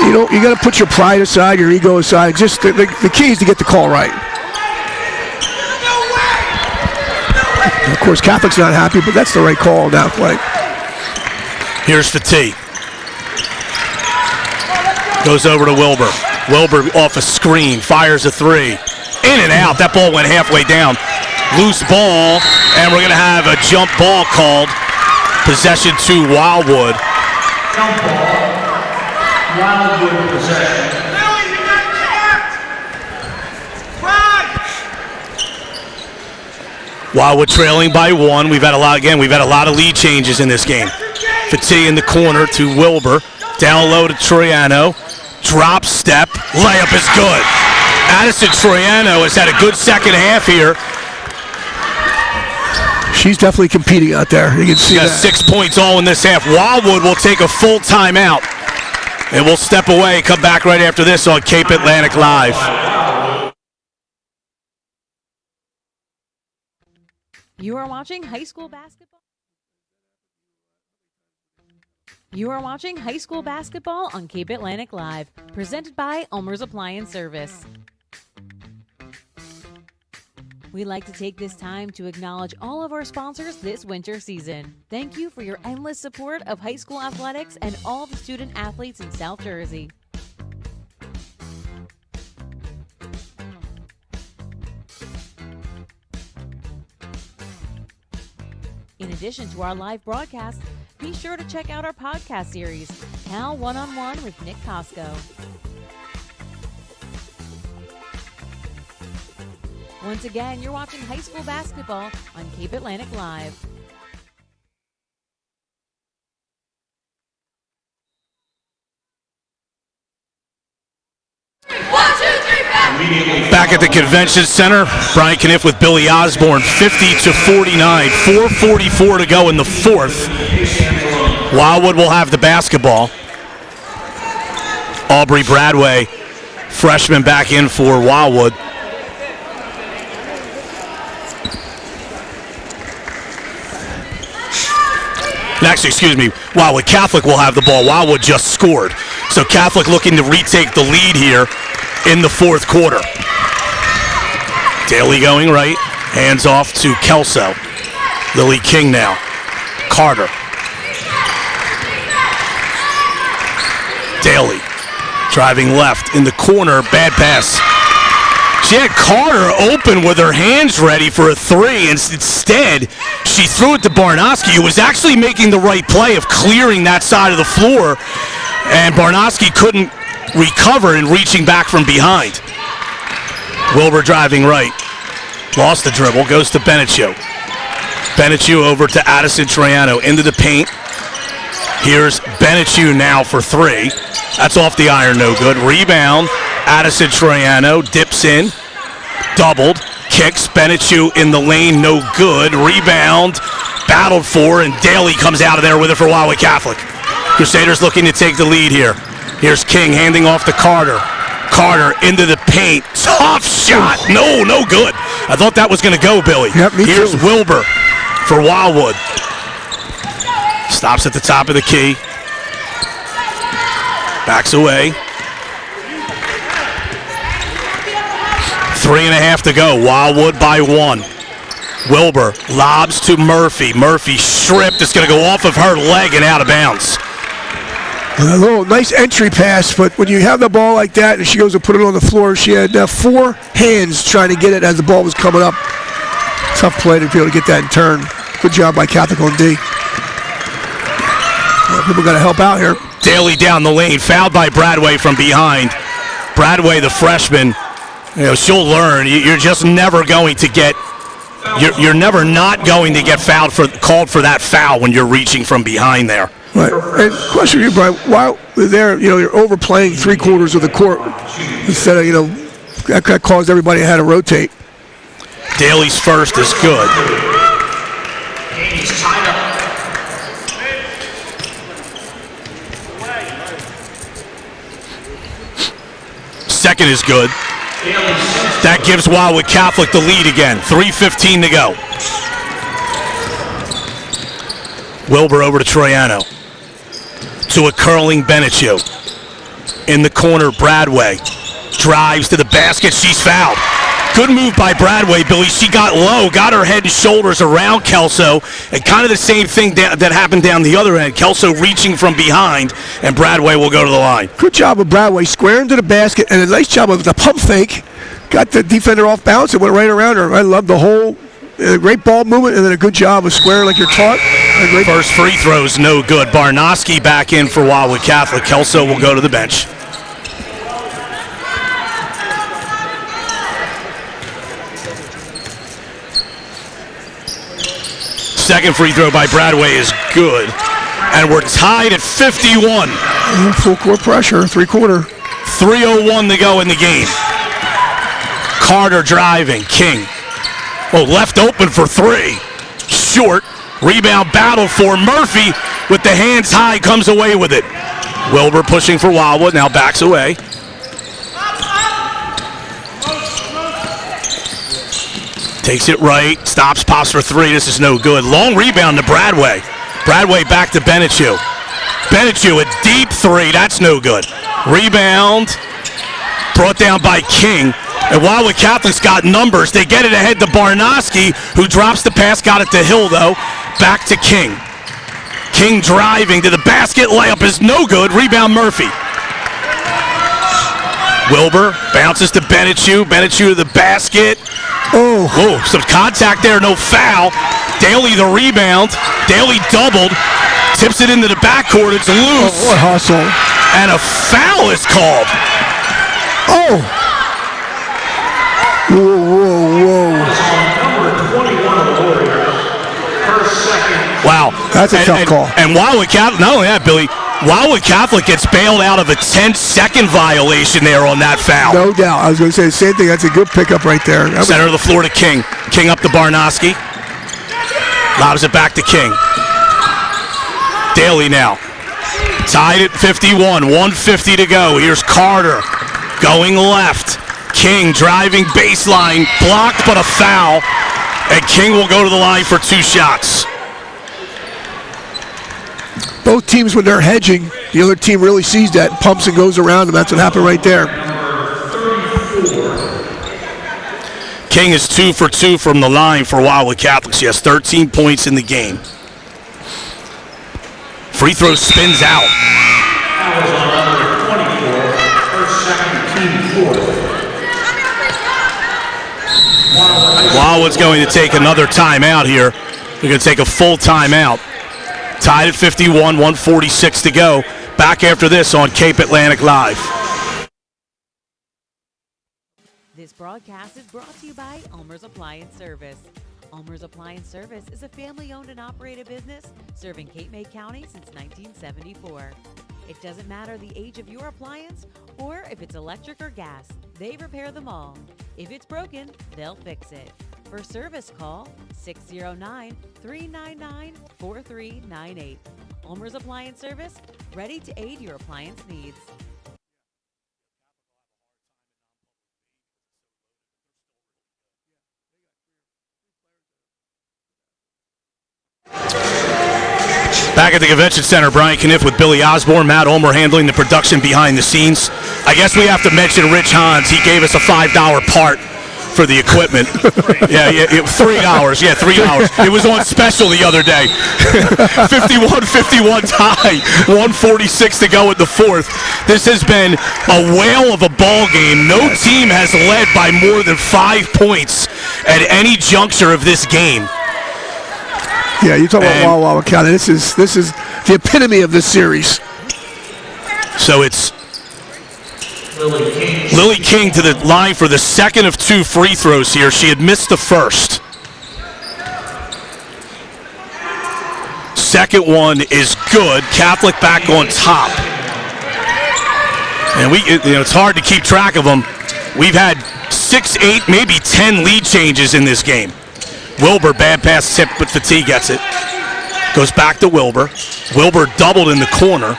You got to put your pride aside, your ego aside. Just the key is to get the call right. Of course, Catholic's not happy, but that's the right call on that play. Here's Fatigue. Goes over to Wilbur. Wilbur off a screen, fires a 3. In and out. That ball went halfway down. Loose ball, and we're going to have a jump ball called. Possession to Wildwood. Jump ball. Wildwood possession. Wildwood trailing by 1. We've had a lot of lead changes in this game. Fatigue in the corner to Wilbur. Down low to Troiano. Drop step. Layup is good. Addison Troiano has had a good second half here. She's definitely competing out there. You can see She got that. 6 points all in this half. Wildwood will take a full timeout. And we'll step away, come back right after this on Cape Atlantic Live. You are watching high school basketball. You are watching high school basketball on Cape Atlantic Live, presented by Ulmer's Appliance Service. We'd like to take this time to acknowledge all of our sponsors this winter season. Thank you for your endless support of high school athletics and all the student athletes in South Jersey. In addition to our live broadcast, be sure to check out our podcast series, Cal One-on-One with Nick Costco. Once again, you're watching high school basketball on Cape Atlantic Live. Back at the Convention Center, Brian Kniff with Billy Osborne, 50-49, 4:44 to go in the fourth. Wildwood will have the basketball. Aubrey Bradway, freshman, back in for Wildwood. And actually, excuse me, Wildwood Catholic will have the ball. Wildwood just scored. So Catholic looking to retake the lead here in the fourth quarter. Daly going right. Hands off to Kelso. Lily King now. Carter. Daly driving left in the corner. Bad pass. She had Carter open with her hands ready for a three, and instead she threw it to Barnoski, who was actually making the right play of clearing that side of the floor, and Barnoski couldn't recover and reaching back from behind. Wilbur driving right. Lost the dribble, goes to Benechu. Benechu over to Addison Troiano into the paint. Here's Benechu now for three. That's off the iron, no good. Rebound, Addison Troiano dips in, doubled, kicks, Benechu in the lane, no good. Rebound, battled for, and Daly comes out of there with it for Wildwood Catholic. Crusaders looking to take the lead here. Here's King handing off to Carter. Carter into the paint. Tough shot. No good. I thought that was going to go, Billy. Yep, me Here's too. Wilbur for Wildwood. Stops at the top of the key. Backs away. 3.5 to go. Wildwood by 1. Wilbur lobs to Murphy. Murphy stripped. It's going to go off of her leg and out of bounds. A little nice entry pass, but when you have the ball like that and she goes to put it on the floor, she had 4 hands trying to get it as the ball was coming up. Tough play to be able to get that in turn. Good job by Catholic on D. People got to help out here. Daly down the lane, fouled by Bradway from behind. Bradway, the freshman, she'll learn. You're just never going to get. You're never not going to get called for that foul when you're reaching from behind there. Right. And question to you, Brian, while there, you're overplaying 3/4 of the court instead of, that caused everybody to have to rotate. Daly's first is good. Game's tied up. Second is good. That gives Wildwood Catholic the lead again. 3:15 to go. Wilbur over to Troiano. To a curling Benechu. In the corner, Bradway. Drives to the basket. She's fouled. Good move by Bradway, Billy. She got low, got her head and shoulders around Kelso, and kind of the same thing that happened down the other end. Kelso reaching from behind, and Bradway will go to the line. Good job of Bradway squaring to the basket, and a nice job of the pump fake. Got the defender off balance and went right around her. I love the whole great ball movement, and then a good job of squaring like you're taught. First free throw's no good. Barnoski back in for Wildwood Catholic. Kelso will go to the bench. Second free throw by Bradway is good. And we're tied at 51. Full court pressure, 3/4. 3:01 to go in the game. Carter driving. King. Left open for three. Short. Rebound battle for Murphy with the hands high. Comes away with it. Wilbur pushing for Wildwood. Now backs away. Takes it right, stops, pops for three. This is no good. Long rebound to Bradway. Bradway back to Benechu. Benechu, a deep three. That's no good. Rebound brought down by King. And Wildwood Catholic's got numbers. They get it ahead to Barnoski, who drops the pass. Got it to Hill, though. Back to King. King driving to the basket. Layup is no good. Rebound Murphy. Wilbur bounces to Benechu. Benechu to the basket. Oh, some contact there, no foul. Daly the rebound. Daly doubled. Tips it into the backcourt. It's loose. Oh, what hustle. And a foul is called. Oh. Whoa. Wow. That's a tough call. And Wildwood Catholic, not only that, Billy, Wildwood Catholic gets bailed out of a 10-second violation there on that foul. No doubt. I was going to say the same thing. That's a good pickup right there. Center of the floor to King. King up to Barnoski. Lobs it back to King. Daly now. Tied at 51. 1:50 to go. Here's Carter going left. King driving baseline. Blocked, but a foul. And King will go to the line for two shots. Both teams, when they're hedging, the other team really sees that, pumps and goes around them. That's what happened right there. King is 2 for 2 from the line for Wildwood Catholics. He has 13 points in the game. Free throw spins out. Wildwood's going to take another timeout here. They're going to take a full timeout. Tied at 51, 1:46 to go. Back after this on Cape Atlantic Live. This broadcast is brought to you by Ulmer's Appliance Service. Ulmer's Appliance Service is a family-owned and operated business serving Cape May County since 1974. It doesn't matter the age of your appliance or if it's electric or gas, they repair them all. If it's broken, they'll fix it. For service, call 609-399-4398. Ulmer's Appliance Service, ready to aid your appliance needs. Back at the Convention Center, Brian Kniff with Billy Osborne, Matt Ulmer handling the production behind the scenes. I guess we have to mention Rich Hans. He gave us a $5 part for the equipment. $3. Yeah, $3. It was on special the other day. 51-51 tie. 1:46 to go in the fourth. This has been a whale of a ball game. No team has led by more than 5 points at any juncture of this game. Yeah, you talk about Wildwood County. This is the epitome of this series. So it's Lily King to the line for the second of 2 free throws here. She had missed the first. Second one is good. Catholic back on top. And it's hard to keep track of them. We've had 6, 8, maybe 10 lead changes in this game. Wilbur, bad pass tip, but Fatigue gets it. Goes back to Wilbur. Wilbur doubled in the corner.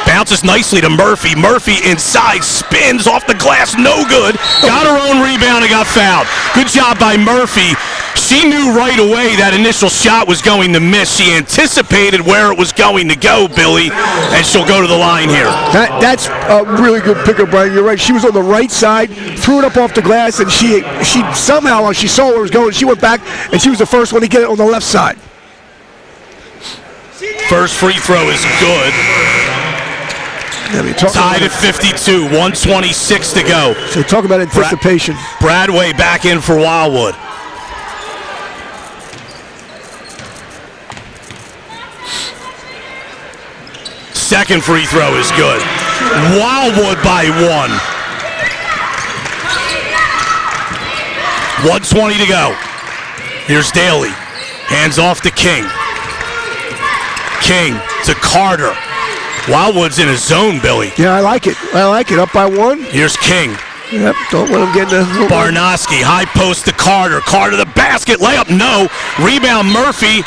Bounces nicely to Murphy. Murphy inside, spins off the glass, no good. Got her own rebound and got fouled. Good job by Murphy. She knew right away that initial shot was going to miss. She anticipated where it was going to go, Billy, and she'll go to the line here. That's a really good pickup, Brian. You're right. She was on the right side, threw it up off the glass, and she somehow, when she saw where it was going, she went back, and she was the first one to get it on the left side. First free throw is good. Tied at 52, 1:26 to go. So talk about anticipation. Bradway back in for Wildwood. Second free throw is good. Wildwood by 1. 1:20 to go. Here's Daly. Hands off to King. King to Carter. Wildwood's in his zone, Billy. Yeah, I like it. Up by 1. Here's King. Yep, don't let him get in the... Barnoski, high post to Carter. Carter the basket, layup, no. Rebound, Murphy.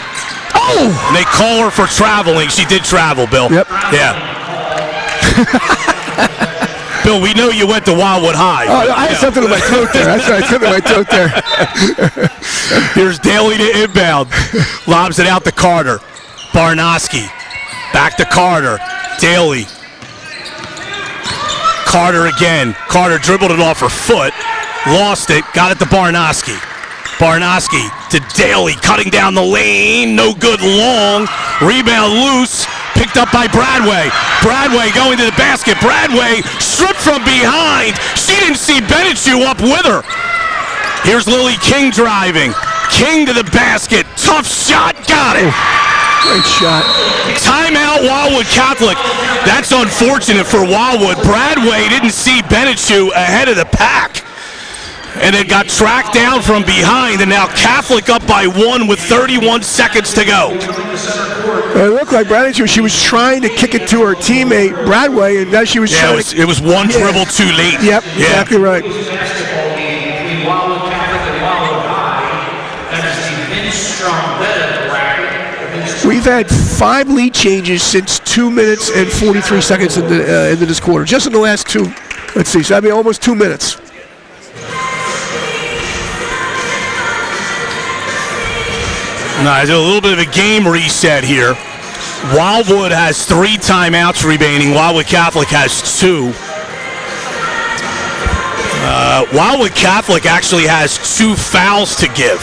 Oh! And they call her for traveling. She did travel, Bill. Yep. Yeah. Bill, we know you went to Wildwood High. Oh, I had something in my throat there. That's right, something in my throat there. Here's Daly to inbound. Lobs it out to Carter. Barnoski. Back to Carter. Daly. Carter again. Carter dribbled it off her foot. Lost it. Got it to Barnoski. Barnoski to Daly. Cutting down the lane. No good long. Rebound loose. Picked up by Bradway. Bradway going to the basket. Bradway stripped from behind. She didn't see Benechu up with her. Here's Lily King driving. King to the basket. Tough shot. Got it. Great shot. Timeout, Wildwood Catholic. That's unfortunate for Wildwood. Bradway didn't see Benechu ahead of the pack. And it got tracked down from behind, and now Catholic up by 1 with 31 seconds to go. It looked like Benechu, she was trying to kick it to her teammate, Bradway, and now she was trying to... It was one dribble too late. Yep, exactly right. We've had 5 lead changes since 2 minutes and 43 seconds into this quarter. Just in the last 2, let's see, so that'd be almost 2 minutes. Now, I did a little bit of a game reset here. Wildwood has 3 timeouts remaining. Wildwood Catholic has 2. Wildwood Catholic actually has 2 fouls to give.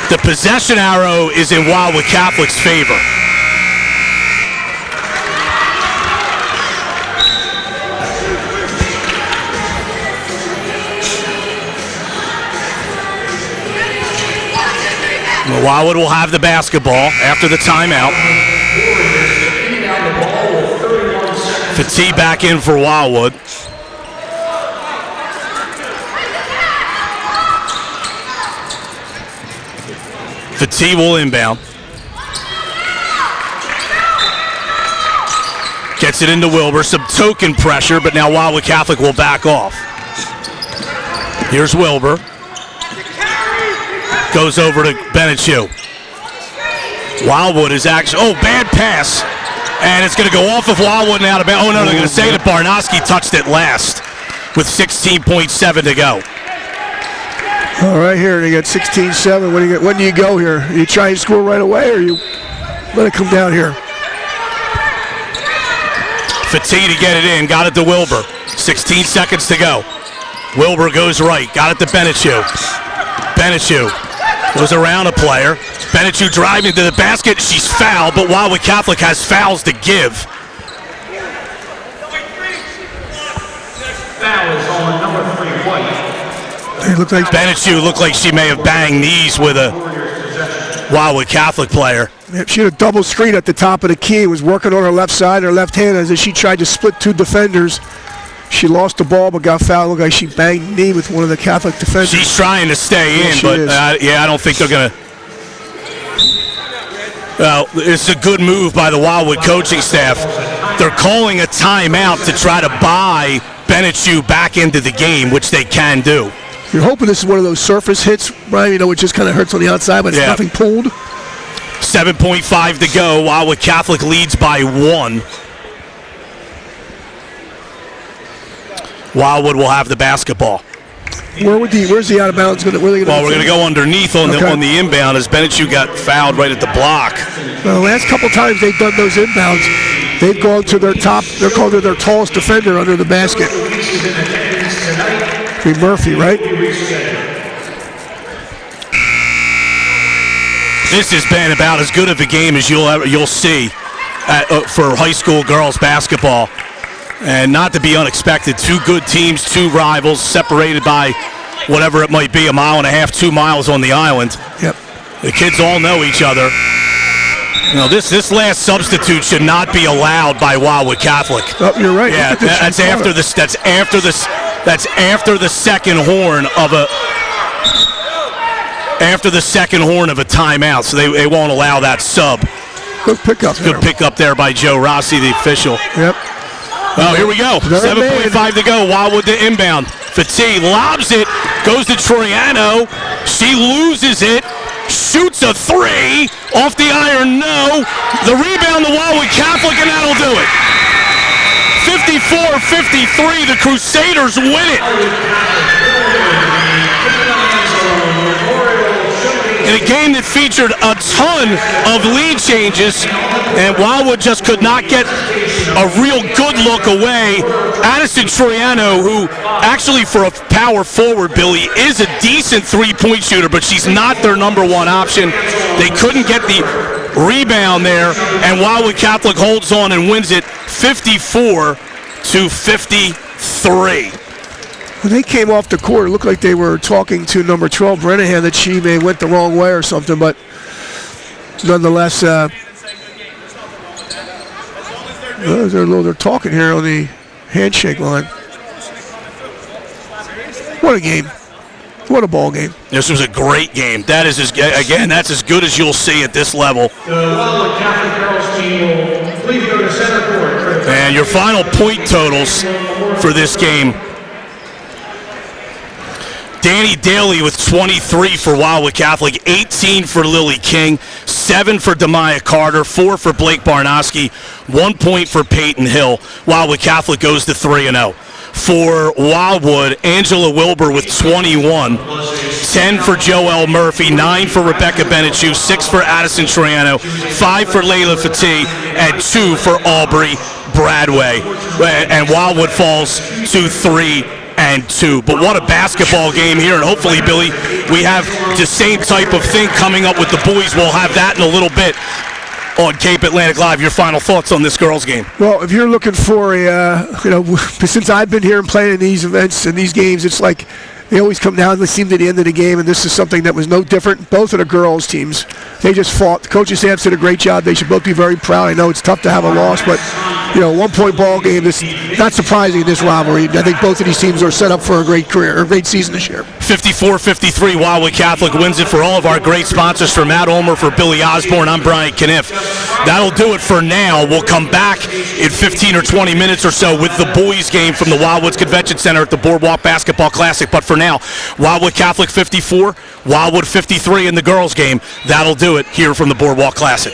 The possession arrow is in Wildwood Catholic's favor. Wildwood will have the basketball after the timeout. Fatih back in for Wildwood. Fatih will inbound. Gets it into Wilbur. Some token pressure, but now Wildwood Catholic will back off. Here's Wilbur. Goes over to Benechu. Wildwood is actually, bad pass. And it's going to go off of Wildwood and out of bounds. Oh, no, they're going to say that Barnoski touched it last with 16.7 to go. All right, here they got 16-7. When do you go here? You try and score right away, or you let it come down here? Fatih to get it in. Got it to Wilbur. 16 seconds to go. Wilbur goes right. Got it to Benechu. Benechu goes around a player. Benechu driving to the basket. She's fouled, but Wildwood Catholic has fouls to give. Foul is on number 3, White. Benechu looked like she may have banged knees with a Wildwood Catholic player. She had a double screen at the top of the key. Was working on her left side, her left hand, as she tried to split 2 defenders. She lost the ball but got fouled. Looked like she banged knee with one of the Catholic defenders. She's trying to stay in, but I don't think they're going to. Well, it's a good move by the Wildwood coaching staff. They're calling a timeout to try to buy Benechu back into the game, which they can do. You're hoping this is one of those surface hits, Brian, it just kind of hurts on the outside, but it's nothing pulled. 7.5 to go. Wildwood Catholic leads by 1. Wildwood will have the basketball. Where's the out of bounds? We're going to go underneath on the inbound as Benechu got fouled right at the block. Well, the last couple times they've done those inbounds, they've gone to their top. They're called their tallest defender under the basket. Be Murphy, right? This has been about as good of a game as you'll see for high school girls basketball. And not to be unexpected, 2 good teams, 2 rivals, separated by whatever it might be, 1.5 miles, 2 miles on the island. Yep. The kids all know each other. This last substitute should not be allowed by Wildwood Catholic. Oh, you're right. Yeah, that's after the second horn of a timeout, so they won't allow that sub. Good pickup. Good pickup there by Joe Rossi, the official. Yep. Oh, here we go. 7.5 to go. Wildwood to inbound. Fatih lobs it, goes to Troiano. She loses it, shoots a 3 off the iron. No. The rebound to Wildwood Catholic, and that'll do it. 54-53. The Crusaders win it. In a game that featured a ton of lead changes, and Wildwood just could not get a real good look away. Addison Troiano, who actually for a power forward, Billy, is a decent 3-point shooter, but she's not their number 1 option. They couldn't get the rebound there, and Wildwood Catholic holds on and wins it 54-53. When they came off the court, it looked like they were talking to number 12, Brennahan, that she may have went the wrong way or something, but nonetheless, they're talking here on the handshake line. What a game. What a ball game. This was a great game. That is, that's as good as you'll see at this level. The Wildwood Catholic girls team will please go to center court. And your final point totals for this game. Danny Daly with 23 for Wildwood Catholic, 18 for Lily King, 7 for Demaya Carter, 4 for Blake Barnoski, 1 point for Peyton Hill. Wildwood Catholic goes to 3-0. For Wildwood, Angela Wilbur with 21, 10 for Joelle Murphy, 9 for Rebecca Benechu, 6 for Addison Troiano, 5 for Layla Fatih, and 2 for Aubrey Bradway. And Wildwood falls to 3-2. But what a basketball game here, and hopefully, Billy, we have the same type of thing coming up with the boys. We'll have that in a little bit on Cape Atlantic Live. Your final thoughts on this girls' game? Well, if you're looking for since I've been here and playing in these events and these games, it's like they always come down, they seem to the end of the game, and this is something that was no different. Both of the girls' teams, they just fought. The coaching staff did a great job. They should both be very proud. I know it's tough to have a loss, but 1-point ball game is not surprising in this rivalry. I think both of these teams are set up for a great career, a great season this year. 54-53, Wildwood Catholic wins it. For all of our great sponsors, for Matt Ulmer, for Billy Osborne, I'm Brian Kniff. That'll do it for now. We'll come back in 15 or 20 minutes or so with the boys' game from the Wildwoods Convention Center at the Boardwalk Basketball Classic. But for now, Wildwood Catholic 54, Wildwood 53 in the girls' game. That'll do it here from the Boardwalk Classic.